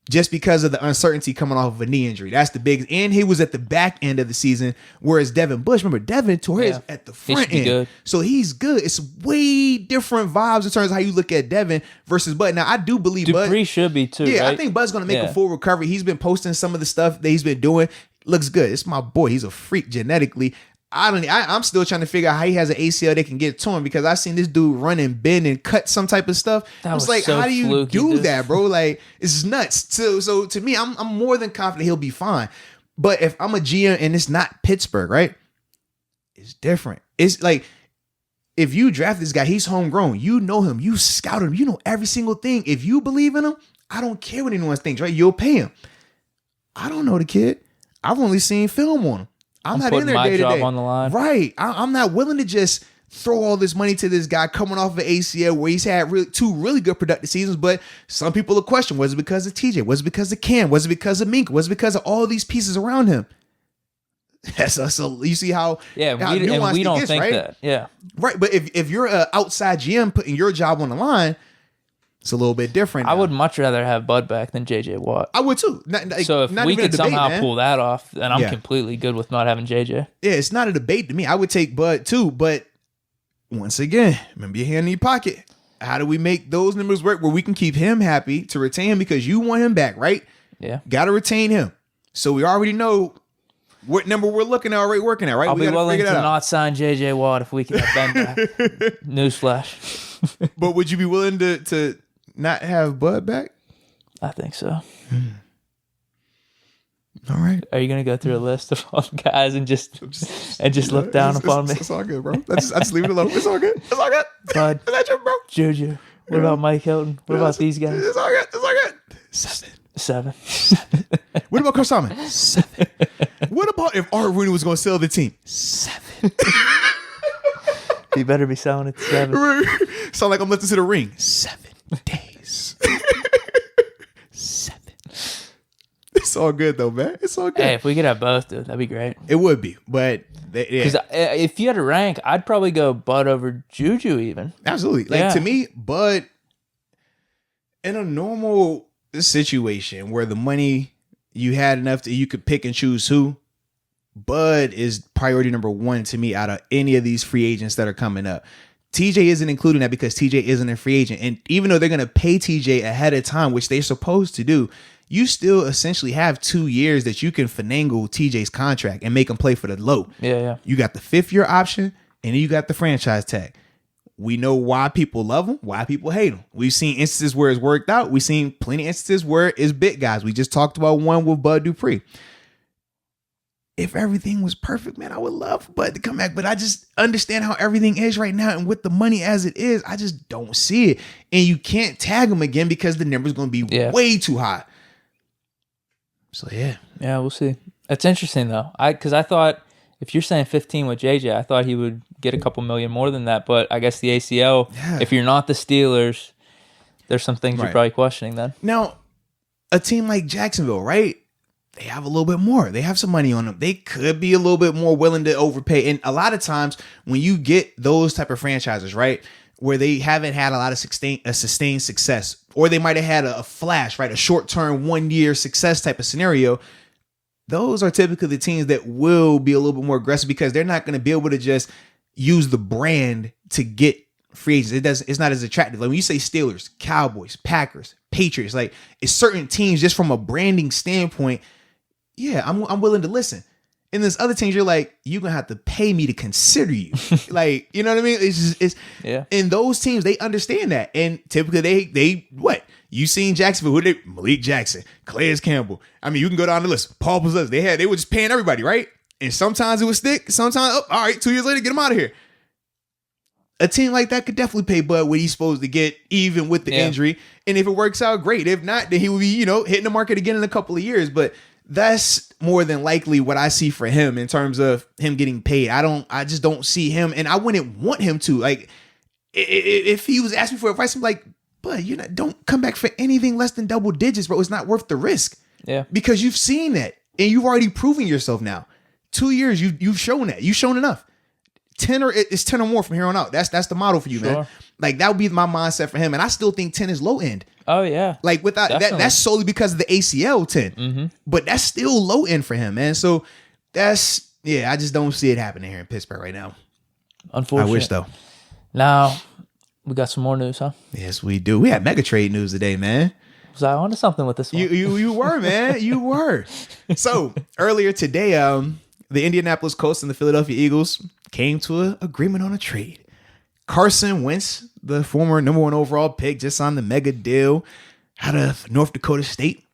Just because of the uncertainty coming off of a knee injury. That's the biggest. And he was at the back end of the season, whereas Devin Bush, remember, Devin tore his at the front end. Good. So he's good. It's way different vibes in terms of how you look at Devin versus Bud. Now, I do believe Dupree should be too, yeah, right? I think Bud's going to make a full recovery. He's been posting some of the stuff that he's been doing. Looks good. It's my boy. He's a freak genetically. I'm still trying to figure out how he has an ACL that can get torn, because I've seen this dude run and bend and cut some type of stuff. I was like, so how do you fluky, do dude. that, bro? Like, it's nuts. So to me, I'm more than confident he'll be fine. But if I'm a GM and it's not Pittsburgh, right? It's different. It's like, if you draft this guy, he's homegrown. You know him. You scout him. You know every single thing. If you believe in him, I don't care what anyone thinks, right? You'll pay him. I don't know the kid. I've only seen film on him. I'm not in there day to day. Putting my job on the line. Right. I'm not willing to just throw all this money to this guy coming off of an ACL where he's had two really good productive seasons. But some people are questioning, was it because of TJ? Was it because of Cam? Was it because of Mink? Was it because of all these pieces around him? So you see how we don't think right? that. Yeah. Right. But if you're an outside GM putting your job on the line, it's a little bit different. I would much rather have Bud back than JJ Watt. I would too. So if we could somehow pull that off, then I'm completely good with not having JJ. Yeah, it's not a debate to me. I would take Bud too. But once again, remember your hand in your pocket. How do we make those numbers work where we can keep him happy to retain him, because you want him back, right? Yeah. Got to retain him. So we already know what number we're looking at, already working at, right? I'll be willing to not sign JJ Watt if we can have Ben back. Newsflash. But would you be willing to not have Bud back? I think so. All right. Are you gonna go through a list of all the guys and just look down upon me? It's all good, bro. I just leave it alone. It's all good. It's all good. Bud, is that you, bro? Juju. What about Mike Hilton? What about these guys? It's all good. It's all good. 7. What about Chris Simon? 7. What about if Art Rooney was going to sell the team? 7. You better be selling it to 7. Sound like I'm listening to The Ring. 7 days. 7. It's all good though, man. It's all good. Hey, if we could have both, dude, that'd be great. It would be, but because if you had to rank, I'd probably go Bud over Juju even. Absolutely. Like to me, Bud, in a normal situation where the money you had enough that you could pick and choose who, Bud is priority number 1 to me out of any of these free agents that are coming up. TJ isn't including that because TJ isn't a free agent. And even though they're going to pay TJ ahead of time, which they're supposed to do, you still essentially have 2 years that you can finagle TJ's contract and make him play for the low. Yeah. You got the 5th year option, and then you got the franchise tag. We know why people love him, why people hate him. We've seen instances where it's worked out. We've seen plenty of instances where it's bit guys. We just talked about one with Bud Dupree. If everything was perfect, man, I would love for Bud to come back. But I just understand how everything is right now. And with the money as it is, I just don't see it. And you can't tag him again because the number's going to be way too high. So, yeah. Yeah, we'll see. It's interesting, though. Because I thought, if you're saying 15 with JJ, I thought he would get a couple million more than that. But I guess the ACL, if you're not the Steelers, there's some things you're probably questioning then. Now, a team like Jacksonville, right? They have a little bit more. They have some money on them. They could be a little bit more willing to overpay. And a lot of times when you get those type of franchises, right, where they haven't had a lot of sustained success, or they might have had a flash, right, a short-term 1-year success type of scenario, those are typically the teams that will be a little bit more aggressive because they're not going to be able to just use the brand to get free agents. It's not as attractive. Like when you say Steelers, Cowboys, Packers, Patriots, like it's certain teams just from a branding standpoint. Yeah, I'm willing to listen. And there's other teams you're like, you're going to have to pay me to consider you. Like, you know what I mean? It's in those teams, they understand that. And typically they what? You seen Jacksonville, Malik Jackson, Calais Campbell. I mean, you can go down the list. Paul Posey, they were just paying everybody, right? And sometimes it would stick. Sometimes, all right, 2 years later, get him out of here. A team like that could definitely pay Bud what he's supposed to get, even with the injury. And if it works out, great. If not, then he will be, hitting the market again in a couple of years. But that's more than likely what I see for him in terms of him getting paid. I just don't see him, and I wouldn't want him to. Like, if he was asking for advice, I'm like, Bud, don't come back for anything less than double digits, bro. It's not worth the risk. Yeah. Because you've seen that, and you've already proven yourself now. 2 years, you've shown that. You've shown enough. 10 or more from here on out. That's the model for you, man. Like, that would be my mindset for him, and I still think 10 is low end. Oh yeah, like without that's solely because of the ACL 10, but that's still low end for him, man. So I just don't see it happening here in Pittsburgh right now. Unfortunately, I wish though. Now we got some more news, huh? Yes, we do. We had mega trade news today, man. Was I onto something with this one? You were, man. You were. So earlier today, the Indianapolis Colts and the Philadelphia Eagles came to an agreement on a trade. Carson Wentz, the former number 1 overall pick, just signed the mega deal out of North Dakota State,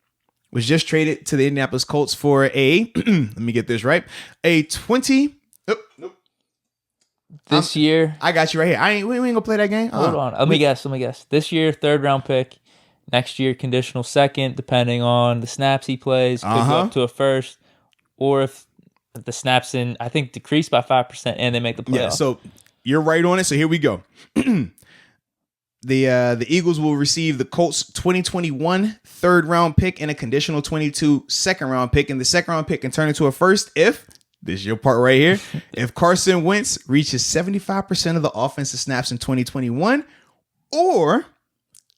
was just traded to the Indianapolis Colts for a, let me get this right, a 20. Nope. This year. I got you right here. We ain't gonna play that game. Hold on. Let me guess. This year, 3rd round pick. Next year, conditional 2nd, depending on the snaps he plays. Could go up to a 1st. Or if the snaps I think, decrease by 5% and they make the playoffs. Yeah, so you're right on it. So here we go. The Eagles will receive the Colts 2021 3rd round pick and a conditional 22 2nd round pick. And the 2nd round pick can turn into a 1st if, this is your part right here, if Carson Wentz reaches 75% of the offensive snaps in 2021 or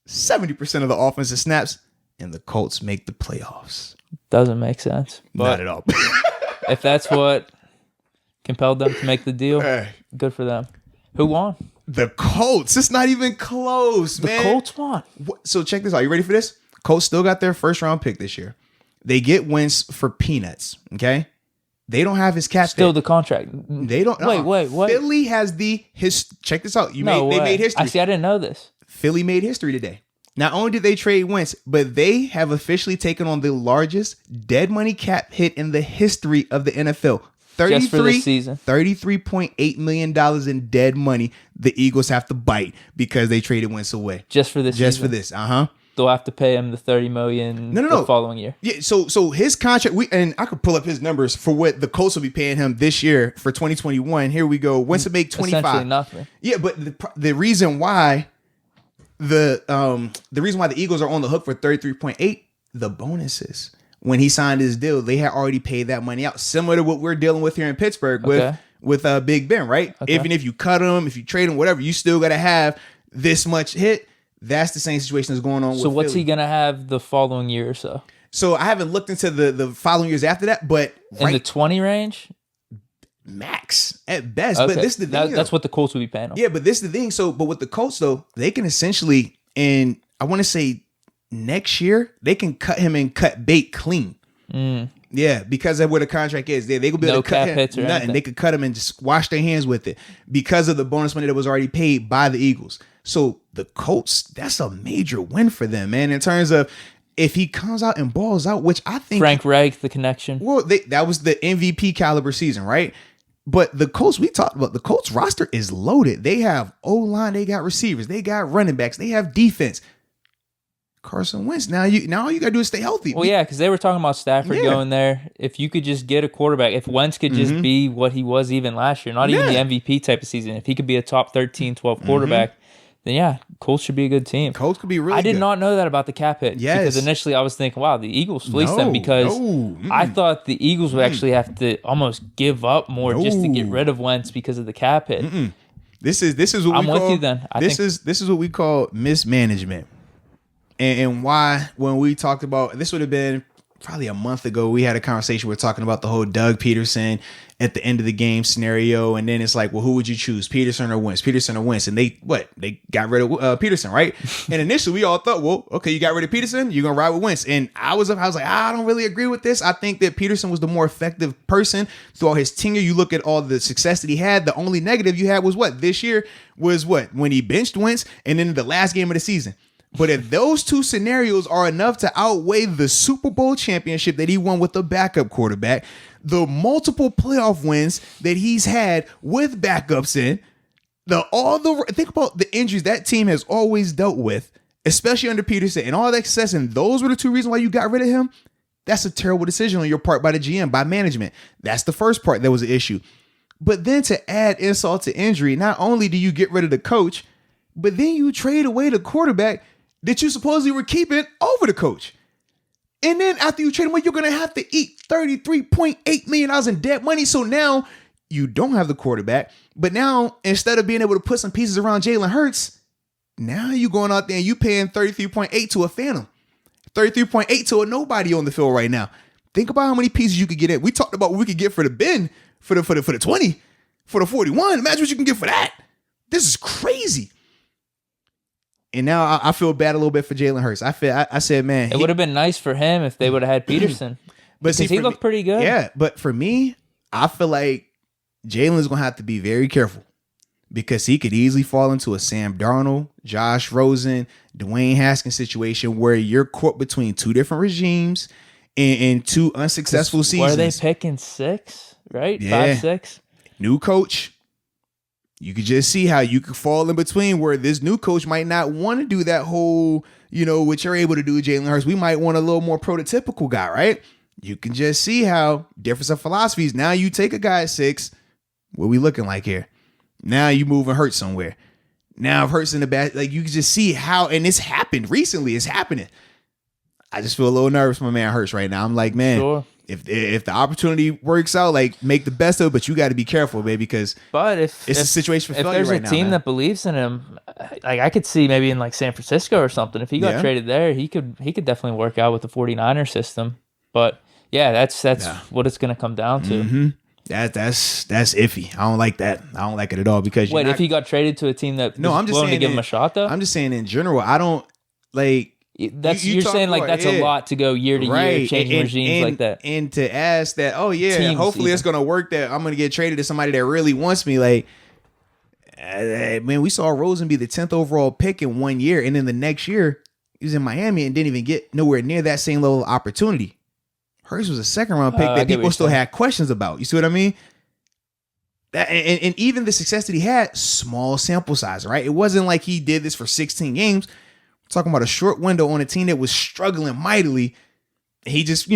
70% of the offensive snaps and the Colts make the playoffs. Doesn't make sense. Not at all. If that's what compelled them to make the deal, good for them. Who won? The Colts. It's not even close, man. The Colts won. So check this out. You ready for this? Colts still got their 1st round pick this year. They get Wentz for peanuts, okay? They don't have his cap. Still the contract. They don't. Wait. Philly has check this out. They made history. I didn't know this. Philly made history today. Not only did they trade Wentz, but they have officially taken on the largest dead money cap hit in the history of the NFL. Just for this season. $33.8 million in dead money the Eagles have to bite because they traded Wentz away. Just for this Just season. for this. Uh-huh. They'll have to pay him the $30 million the following year. Yeah, so his contract, and I could pull up his numbers for what the Colts will be paying him this year for 2021. Here we go. Wentz will make 25. Essentially nothing. Yeah, but the reason why the reason why the Eagles are on the hook for 33.8, the bonuses. When he signed his deal, they had already paid that money out, similar to what we're dealing with here in Pittsburgh with Big Ben, right? Okay. Even if you cut him, if you trade him, whatever, you still got to have this much hit. That's the same situation that's going on with Philly. So what's Philly. he going to have the following year or so? So I haven't looked into the following years after that, but in the 20 range? Max at best. Okay. But this is the thing. That's what the Colts would be paying him. Yeah, but this is the thing. So, but with the Colts, though, they can essentially, and I want to say next year, they can cut him and cut bait clean. Yeah, because of where the contract is. They could be able to cut him. Nothing. Anything. They could cut him and just wash their hands with it because of the bonus money that was already paid by the Eagles. So the Colts, that's a major win for them, man, in terms of if he comes out and balls out, which I think Frank Reich, the connection. Well, that was the MVP caliber season, right? But the Colts, we talked about, the Colts roster is loaded. They have O-line, they got receivers, they got running backs, they have defense. Carson Wentz, now all you got to do is stay healthy. Well, yeah, because they were talking about Stafford going there. If you could just get a quarterback, if Wentz could just be what he was even last year, not even the MVP type of season, if he could be a top 13, 12 quarterback, then yeah, Colts should be a good team. Colts could be really good. I did not know that about the cap hit. Yes. Because initially I was thinking, wow, the Eagles fleeced them because I thought the Eagles would actually have to almost give up more just to get rid of Wentz because of the cap hit. This is what I'm with you then. This is what we call mismanagement. And why, when we talked about, this would have been probably a month ago, we had a conversation, we're talking about the whole Doug Peterson at the end of the game scenario. And then it's like, well, who would you choose, Peterson or Wentz? Peterson or Wentz? And they got rid of Peterson, right? And initially we all thought, well, okay, you got rid of Peterson, you're going to ride with Wentz. And I was like, I don't really agree with this. I think that Peterson was the more effective person throughout his tenure. You look at all the success that he had. The only negative you had was this year was when he benched Wentz and then the last game of the season. But if those two scenarios are enough to outweigh the Super Bowl championship that he won with the backup quarterback, the multiple playoff wins that he's had with backups in, think about the injuries that team has always dealt with, especially under Peterson, and all that success, and those were the two reasons why you got rid of him. That's a terrible decision on your part by the GM, by management. That's the first part that was an issue. But then to add insult to injury, not only do you get rid of the coach, but then you trade away the quarterback that you supposedly were keeping over the coach. And then after you trade him away, you're going to have to eat $33.8 million in dead money. So now you don't have the quarterback. But now, instead of being able to put some pieces around Jalen Hurts, now you're going out there and you paying $33.8 to a phantom. $33.8 to a nobody on the field right now. Think about how many pieces you could get in. We talked about what we could get for the Ben, for the 20, for the 41. Imagine what you can get for that. This is crazy. And now I feel bad a little bit for Jalen Hurts. I said, man, it would have been nice for him if they would have had Peterson. Because he looked pretty good. Yeah, but for me, I feel like Jalen's going to have to be very careful because he could easily fall into a Sam Darnold, Josh Rosen, Dwayne Haskins situation where you're caught between two different regimes and two unsuccessful seasons. Were they picking 6, right? Yeah. 5, 6? New coach. You could just see how you could fall in between where this new coach might not want to do that whole, what you're able to do with Jalen Hurts. We might want a little more prototypical guy, right? You can just see how difference of philosophies. Now you take a guy at 6. What we looking like here? Now you moving Hurts somewhere. Now if Hurts in the back, like you can just see how, and it's happened recently. It's happening. I just feel a little nervous for my man Hurts right now. I'm like, man, Sure. if the opportunity works out, like make the best of it, but you got to be careful, baby, because it's a situation for failure if there's right a team now, that believes in him, like I could see maybe in like San Francisco or something. If he got traded there, he could definitely work out with the 49er system. But yeah, that's what it's going to come down to. Mm-hmm. That's iffy. I don't like that. I don't like it at all because if he got traded to a team that was willing to give him a shot, though? I'm just saying in general, I don't like. You're saying like that's a lot to go year to year, changing regimes like that. And to ask that, Teams hopefully even. It's going to work that I'm going to get traded to somebody that really wants me. Like, man, we saw Rosen be the 10th overall pick in 1 year. And then the next year, he was in Miami and didn't even get nowhere near that same level of opportunity. Hurts was a second round pick that people still had questions about. You see what I mean? And even the success that he had, small sample size, right? It wasn't like he did this for 16 games. Talking about a short window on a team that was struggling mightily. He just,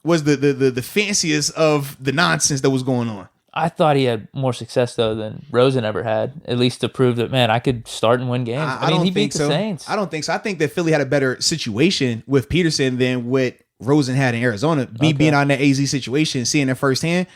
was the fanciest of the nonsense that was going on. I thought he had more success though than Rosen ever had, at least to prove that, man, I could start and win games. I mean, he beat the Saints. I don't think so. I think that Philly had a better situation with Peterson than what Rosen had in Arizona. Being on that AZ situation, seeing it firsthand,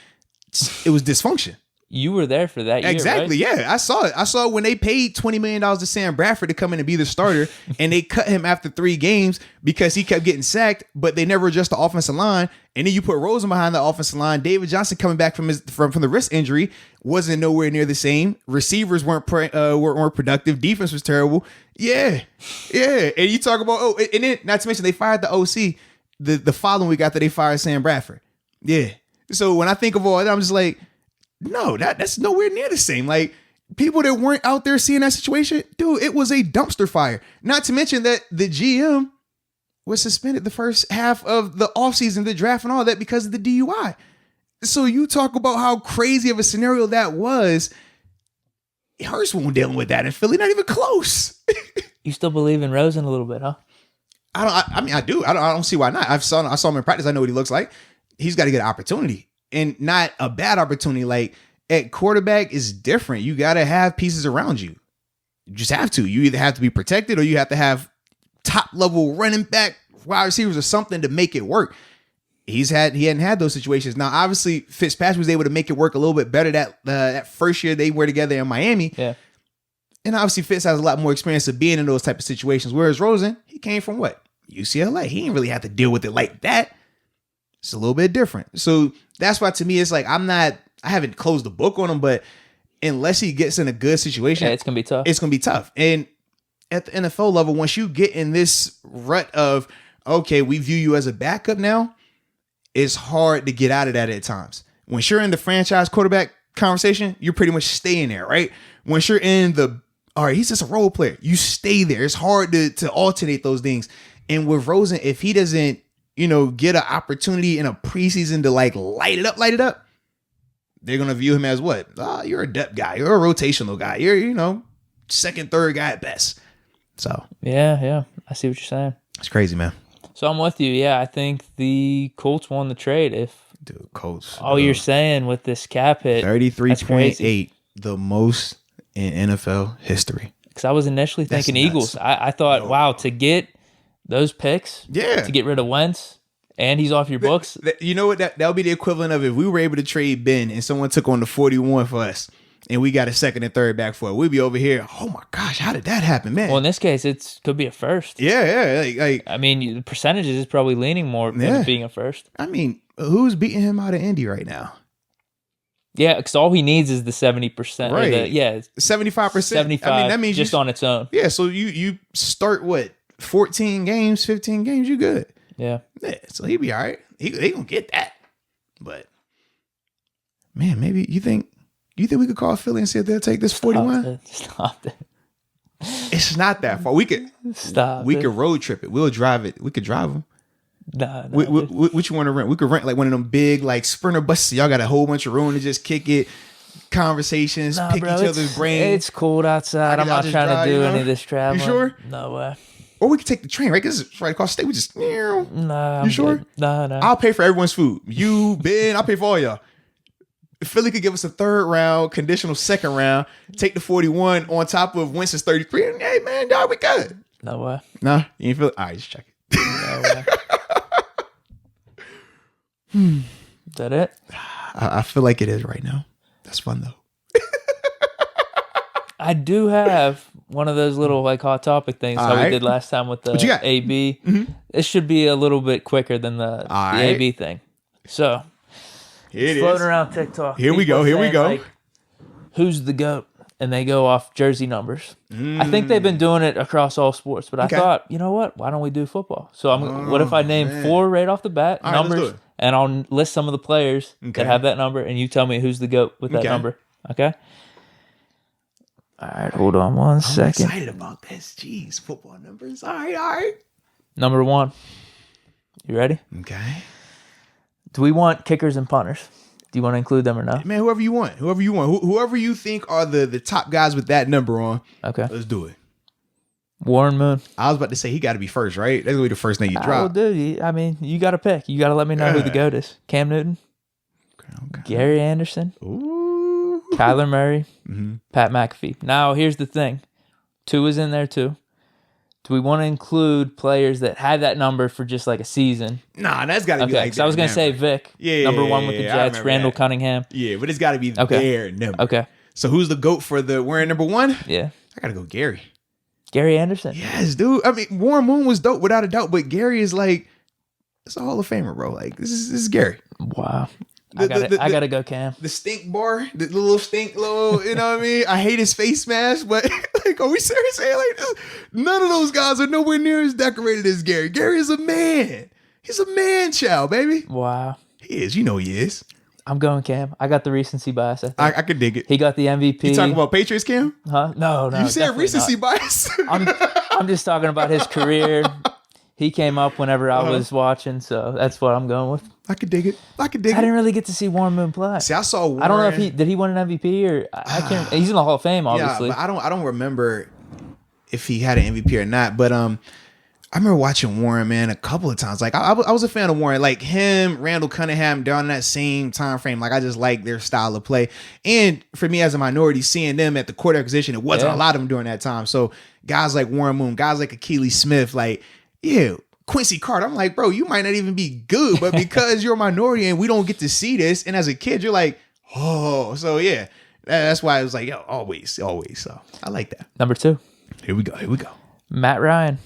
it was dysfunction. You were there for that year, exactly, right? Yeah. I saw it. I saw it when they paid $20 million to Sam Bradford to come in and be the starter, and they cut him after 3 games because he kept getting sacked, but they never adjust the offensive line. And then you put Rosen behind the offensive line. David Johnson coming back from the wrist injury wasn't nowhere near the same. Receivers weren't productive. Defense was terrible. Yeah. And you talk about and then not to mention they fired the OC the following week after they fired Sam Bradford. Yeah. So when I think of all that, I'm just like, no, that's nowhere near the same. Like, people that weren't out there seeing that situation, dude, it was a dumpster fire. Not to mention that the GM was suspended the first half of the offseason, the draft and all that because of the DUI. So you talk about how crazy of a scenario that was. Hurts won't dealing with that in Philly, not even close. You still believe in Rosen a little bit, huh? I do. I don't see why not. I saw him in practice. I know what he looks like. He's got to get an opportunity. And not a bad opportunity. Like at quarterback is different. You got to have pieces around you. You just have to. You either have to be protected or you have to have top level running back wide receivers or something to make it work. He hadn't had those situations. Now, obviously, Fitzpatrick was able to make it work a little bit better that first year they were together in Miami. Yeah. And obviously, Fitz has a lot more experience of being in those type of situations. Whereas Rosen, he came from what? UCLA. He didn't really have to deal with it like that. It's a little bit different. So that's why to me, it's like, I haven't closed the book on him, but unless he gets in a good situation, it's going to be tough. It's going to be tough. And at the NFL level, once you get in this rut of, okay, we view you as a backup now, it's hard to get out of that at times. Once you're in the franchise quarterback conversation, you're pretty much staying there, right? Once you're in all right, he's just a role player, you stay there. It's hard to alternate those things. And with Rosen, if he doesn't, get an opportunity in a preseason to like light it up, they're going to view him as what? Oh, you're a depth guy. You're a rotational guy. You're, second, third guy at best. So. Yeah. I see what you're saying. It's crazy, man. So I'm with you. Yeah, I think the Colts won the trade. Dude, Colts. All you're saying with this cap hit. 33.8, the most in NFL history. Because I was initially thinking Eagles. I thought, wow, to get those picks, to get rid of Wentz, and he's off your books. You know what? That would be the equivalent of if we were able to trade Ben and someone took on the 41 for us, and we got a second and third back for it. We'd be over here. Oh my gosh, how did that happen, man? Well, in this case, it could be a first. Yeah. I mean, the percentages is probably leaning more than being a first. I mean, who's beating him out of Indy right now? Yeah, because all he needs is the 70%. Right. 75%. 75. I mean, that means just on its own. Yeah, so you start what? 14 games, 15 games, you good. Yeah. So he'd be all right. He gonna get that. But Man, maybe you think we could call Philly and see if they'll take this 41? Stop it. It's not that far. We could road trip it. We'll drive it. We could drive them. Nah, what you want to rent? We could rent like one of them big like Sprinter buses. Y'all got a whole bunch of room to just kick it, conversations, pick each other's brains. It's cold outside. I'm not trying to do any of this traveling. You sure? No way. Or we could take the train, right? Because it's right across the state. We just Nah. You sure? Good. No. I'll pay for everyone's food. You, Ben, I'll pay for all y'all. If Philly could give us a third round, conditional second round, take the 41 on top of Winston's 33. And, hey, man, dog, we good. No way. Nah, you ain't feel it? All right, just check it. No way. Is that it? I feel like it is right now. That's fun, though. I do have one of those little like hot topic things we did last time with the AB. Mm-hmm. It should be a little bit quicker than the AB thing. So, floating around TikTok. Here we go. Like, who's the GOAT? And they go off jersey numbers. I think they've been doing it across all sports, but I thought, you know what? Why don't we do football? So what if I name 4 right off the bat, numbers, and I'll list some of the players that have that number, and you tell me who's the GOAT with that number. Okay? All right, hold on one second. I'm excited about this. Jeez, football numbers. All right. Number 1. You ready? Okay. Do we want kickers and punters? Do you want to include them or not? Man, whoever you want. Whoever you think are the top guys with that number on. Okay. Let's do it. Warren Moon. I was about to say he got to be first, right? That's going to be the first name you drop. Dude, I mean, you got to pick. You got to let me know who the GOAT is. Cam Newton. Okay. Gary Anderson. Ooh. Kyler Murray. Mm-hmm. Pat McAfee. Now, here's the thing. 2 is in there, too. Do we want to include players that had that number for just like a season? Nah, that's got to be like that. I was going to say Vic. Number 1 with the Jets. Randall Cunningham. Yeah, but it's got to be their number. Okay. So who's the GOAT for wearing number 1? Yeah. I got to go Gary. Gary Anderson. Yes, dude. I mean, Warren Moon was dope without a doubt, but Gary is like, it's a Hall of Famer, bro. Like, this is Gary. Wow. I gotta go Cam. The stink bar, the little stink, you know what I mean? I hate his face mask, but like, are we serious saying like this? None of those guys are nowhere near as decorated as Gary. Gary is a man. He's a man child, baby. Wow. He is. You know he is. I'm going Cam. I got the recency bias. I could dig it. He got the MVP. You talking about Patriots, Cam? Huh? No. You said recency bias. I'm just talking about his career. He came up whenever I was watching, so that's what I'm going with. I could dig it. I didn't really get to see Warren Moon play. See, I saw Warren. I don't know if did he win an MVP or I can't. He's in the Hall of Fame, obviously. Yeah, but I don't remember if he had an MVP or not. But I remember watching Warren, man, a couple of times. Like I was a fan of Warren, like him, Randall Cunningham, during that same time frame. Like I just like their style of play. And for me as a minority, seeing them at the quarterback position, it wasn't a lot of them during that time. So guys like Warren Moon, guys like Akili Smith, like Quincy Carter. I'm like, bro, you might not even be good, but because you're a minority and we don't get to see this, and as a kid, you're like, oh, so yeah, that's why I was like, yo, always. So I like that. Number 2. Here we go. Matt Ryan.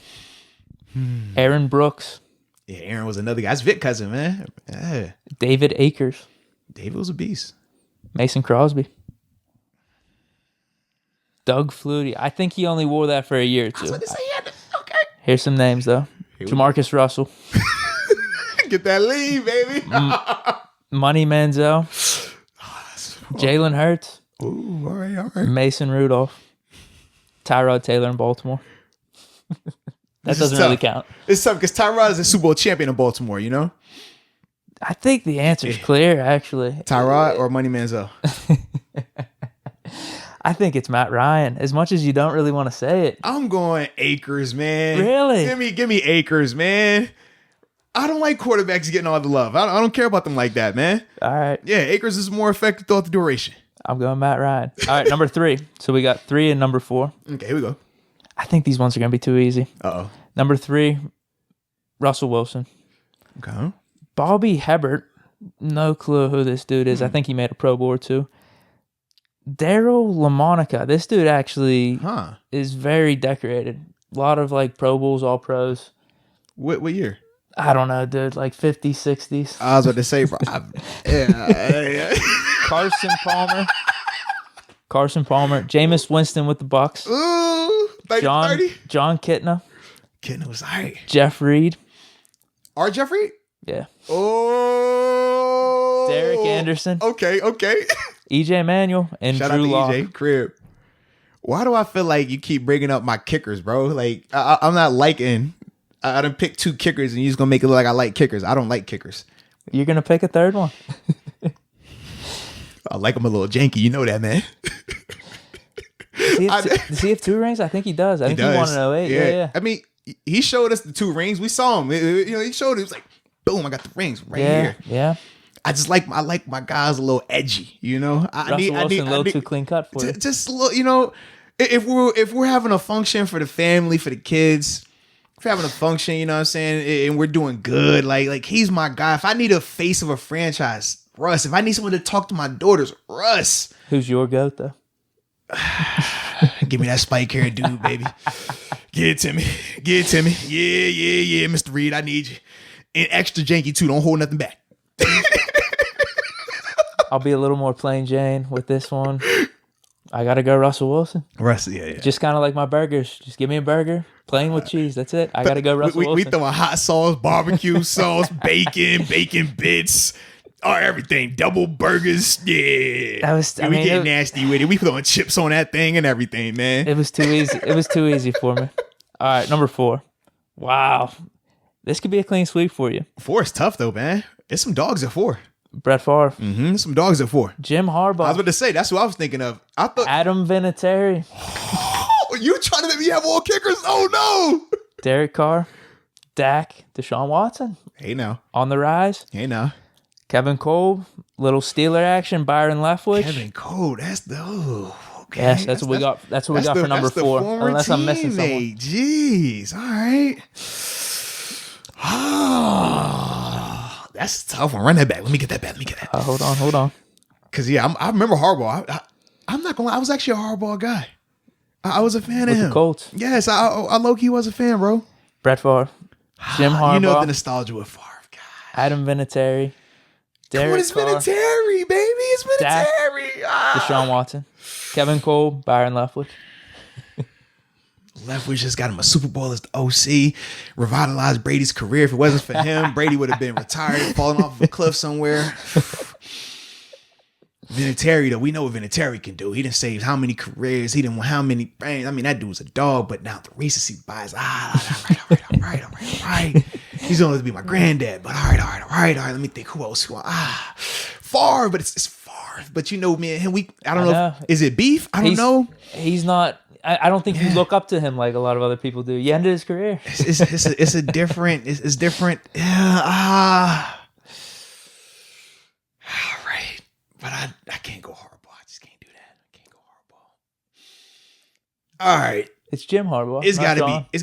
Aaron Brooks. Yeah, Aaron was another guy. That's Vic cousin, man. Yeah. David Akers. David was a beast. Mason Crosby. Doug Flutie. I think he only wore that for a year or 2. I was about to say, okay. Here's some names, though. Jamarcus Russell. Get that lead, baby. Money Manziel. Jalen Hurts. Ooh, all right. Mason Rudolph. Tyrod Taylor in Baltimore. That doesn't really count. It's tough because Tyrod is a Super Bowl champion in Baltimore, you know? I think the answer is clear, actually. Tyrod or Money Manziel? I think it's Matt Ryan. As much as you don't really want to say it. I'm going Akers, man. Really? Give me Akers, man. I don't like quarterbacks getting all the love. I don't care about them like that, man. All right. Yeah, Akers is more effective throughout the duration. I'm going Matt Ryan. All right, number 3. So we got 3 and number 4. Okay, here we go. I think these ones are going to be too easy. Uh-oh. Number 3, Russell Wilson. Okay. Bobby Hebert. No clue who this dude is. I think he made a Pro Bowl or 2. Daryl LaMonica. This dude actually is very decorated. A lot of like Pro Bowls, all pros. What year? I don't know, dude. Like 50s, 60s. I was about to say, bro. Yeah. Carson Palmer. Jameis Winston with the Bucks. Ooh, 30. John Kitna. Kitna was all right. Jeff Reed. Jeff Reed? Yeah. Oh. Derek Anderson. Okay. EJ Manuel and Shout Drew out Lock. to EJ Crib. Why do I feel like you keep bringing up my kickers, bro? Like I'm not liking. I done picked 2 kickers, and you're just gonna make it look like I like kickers. I don't like kickers. You're gonna pick a third one. I like him a little janky. You know that, man. Does he have 2 rings? I think he does. I think he won in 08. Yeah. I mean, he showed us the 2 rings. We saw him. He showed it. He was like, boom, I got the rings right here. Yeah. I like my guys a litle edgy, you know. Russell Wilson a little too clean cut for you. Just a little, you know. If we're having a function for the family, for the kids, if we're having a function, you know what I'm saying, and we're doing good, like he's my guy. If I need a face of a franchise, Russ. If I need someone to talk to my daughters, Russ. Who's your goat though? Give me that spike hair dude, baby. Get it to me. Yeah, Mr. Reed, I need you. And extra janky too. Don't hold nothing back. I'll be a little more plain Jane with this one. I gotta go Russell Wilson. Russell, yeah. Just kind of like my burgers. Just give me a burger, plain with cheese. That's it. I gotta go Russell Wilson. We throwing hot sauce, barbecue sauce, bacon bits, everything. Double burgers, yeah. We get nasty with it. We throwing chips on that thing and everything, man. It was too easy. It was too easy for me. All right, number 4. Wow, this could be a clean sweep for you. 4 is tough though, man. It's some dogs at 4. Brett Favre. Some dogs at 4. Jim Harbaugh. I was about to say, that's who I was thinking of. I thought Adam Vinatieri. You trying to make me have all kickers? Oh no. Derek Carr. Dak. Deshaun Watson. Hey now. On the rise. Hey now. Kevin Colbert. Little Steeler action. Byron Leftwich. Kevin Colbert. That's the okay. Yes, that's what we got. That's what we got for number 4. Unless I'm missing someone. Jeez. All right. That's a tough one. Run that back. Let me get that back. Hold on. Because, I remember Harbaugh. I'm not going to lie. I was actually a Harbaugh guy. I was a fan of him. The Colts. Yes, I low-key was a fan, bro. Brett Favre. Jim Harbaugh. You know the nostalgia with Favre. God. Adam Vinatieri. Derek it's Vinatieri, baby. It's Vinatieri. Deshaun Watson. Kevin Cole. Byron Leftwich. Leftwich just got him a Super Bowl as the OC, revitalized Brady's career. If it wasn't for him, Brady would have been retired, falling off of a cliff somewhere. Vinatieri, though, we know what Vinatieri can do. He done saved how many careers? He done won how many brains? I mean, that dude was a dog, but now the recency bias. All right. He's going to be my granddad, but all right. Let me think who else. Favre, but it's Favre. But you know, me and him, I don't know. Is it beef? I don't know. He's not. I don't think you look up to him like a lot of other people do. He ended his career. It's a different. It's different. Yeah. All right, but I can't go Harbaugh. I just can't do that. I can't go Harbaugh. All right. It's Jim Harbaugh. It's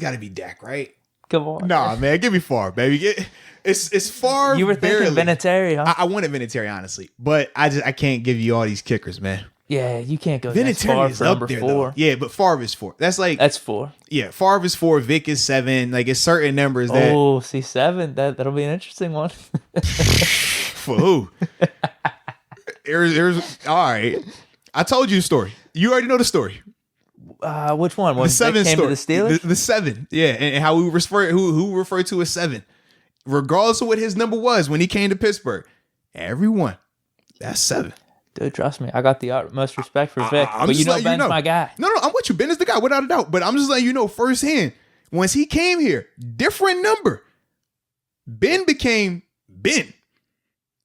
gotta be Dak, right? Come on. Nah, man. Give me Favre, baby. It's Favre. You were thinking Vinatieri, huh? I wanted Vinatieri, honestly, but I can't give you all these kickers, man. Yeah, you can't go Vinatieri is up there, 4. Though. Yeah, but Favre is 4. That's 4. Yeah, Favre is 4. Vic is 7. Like, it's certain numbers that. Oh, see, 7. That'll be an interesting one. For who? All right. I told you the story. You already know the story. Which one? When the 7 came story. To the Steelers? The 7. Yeah, and how we refer who referred to as 7, regardless of what his number was when he came to Pittsburgh. Everyone, that's 7. Dude, trust me, I got the utmost respect for Vic. But you know Ben's my guy. No, I'm with you. Ben is the guy, without a doubt. But I'm just letting you know firsthand. Once he came here, different number. Ben became Ben.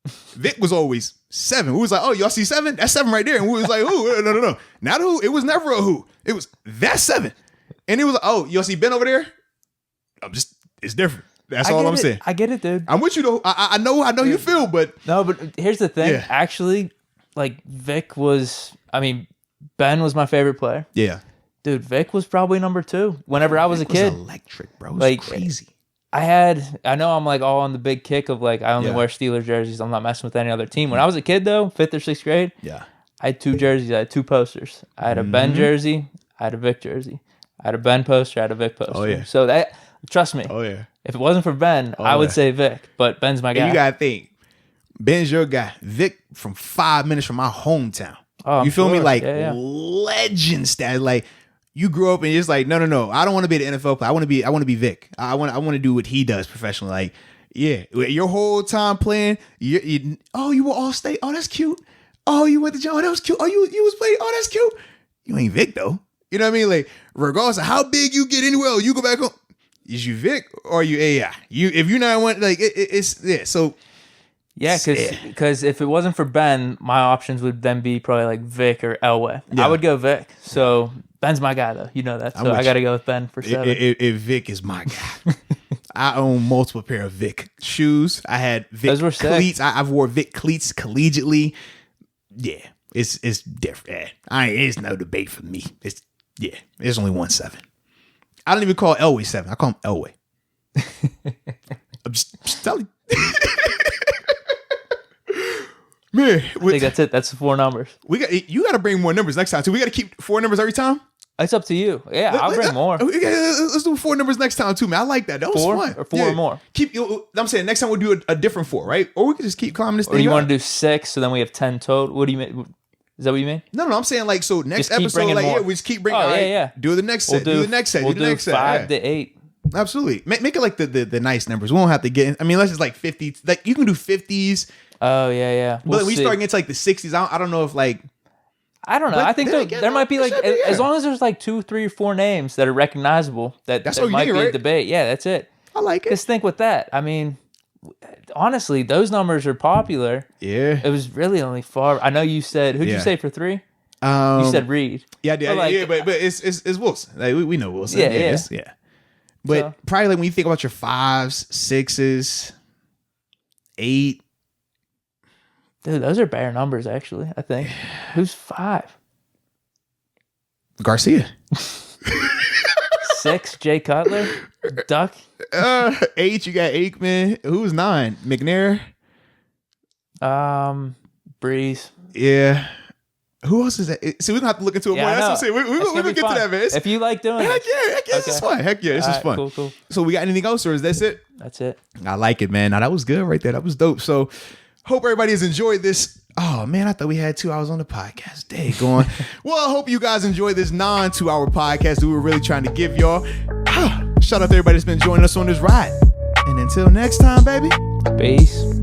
Vic was always 7. We was like, oh, y'all see 7? That's 7 right there. And we was like, who? No. Not who. It was never a who. It was that 7. And it was like, oh, y'all see Ben over there? It's different. That's all I'm saying. I get it, dude. I'm with you though. I know you feel, but. No, but here's the thing. Yeah. Actually, Vic was, Ben was my favorite player. Yeah. Dude, Vic was probably number 2 whenever I was a kid. Was electric, bro. It was crazy. I know I'm all on the big kick of I only wear Steelers jerseys. I'm not messing with any other team. When I was a kid though, 5th or 6th grade, I had 2 jerseys. I had 2 posters. I had a Ben jersey. I had a Vic jersey. I had a Ben poster. I had a Vic poster. Oh yeah. So trust me. Oh yeah. If it wasn't for Ben, I would say Vic. But Ben's my guy. And you gotta think, Ben's your guy. Vic from 5 minutes from my hometown. Oh, you feel me? Legend status. You grew up and you're just no. I don't want to be the NFL player. I want to be Vic. I want to do what he does professionally. Yeah, your whole time playing. You were all state. Oh, that's cute. Oh, you went to jail. Oh, that was cute. Oh, you was playing. Oh, that's cute. You ain't Vic though. You know what I mean? Like, regardless of how big you get anywhere, you go back home. Is you Vic or are you AI? If you're not one, like it's yeah. So yeah, because if it wasn't for Ben, my options would then be probably like Vic or Elway. Yeah. I would go Vic. So Ben's my guy though. You know that. So I got to go with Ben for 7. If Vic is my guy. I own multiple pair of Vic shoes. I had Vic Those were cleats. sick. I've wore Vic cleats collegiately. Yeah, it's different. It's no debate for me. It's only 1-7. I don't even call Elway 7. I call him Elway. I'm just telling you. Man, I think that's it. That's the 4 numbers. You got to bring more numbers next time too. We got to keep 4 numbers every time. It's up to you. Yeah, I'll bring more. Let's do 4 numbers next time too, man. I like that. That was 4 fun. Or 4 or more. I'm saying next time we'll do a different 4, right? Or we could just keep climbing this thing. Or you want to do 6, so then we have 10 total. What do you mean? Is that what you mean? No, I'm saying like so next just episode, like more. we just keep bringing. Do the next set. Do the next set. We'll do the next set. 5 to 8. Absolutely. Make it like the nice numbers. We won't have to get in. I mean, unless it's like 50. Like you can do 50s. Oh yeah. But when you start getting to like the 60s, I don't know if like. I don't know. But I think there might be like as long as there's like 2, 3, or 4 names that are recognizable that might be a debate. Yeah, that's it. I like it. Just think with that. I mean, honestly, those numbers are popular. Yeah. It was really only 4. I know you said who'd you say for 3? You said Reed. Yeah, but it's Wilson. Like we know Wilson. Yeah. But probably like when you think about your 5s, 6s, 8. Dude, those are bare numbers, actually, I think. Who's 5? Garcia. 6, Jay Cutler. Duck. 8, you got Aikman. Who's 9? McNair. Brees. Yeah. Who else is that? See, we don't have to look into it more. That's what I'm saying. We're going to get to that, man. If you like doing it. Heck yeah. This is fun. Heck yeah, this is fun. Cool. So we got anything else, or is that it? That's it. I like it, man. Now, that was good right there. That was dope. So hope everybody has enjoyed this. Oh, man, I thought we had 2 hours on the podcast. Dang, going. Well, I hope you guys enjoyed this 2-hour podcast that we were really trying to give y'all. Shout out to everybody that's been joining us on this ride. And until next time, baby. Peace.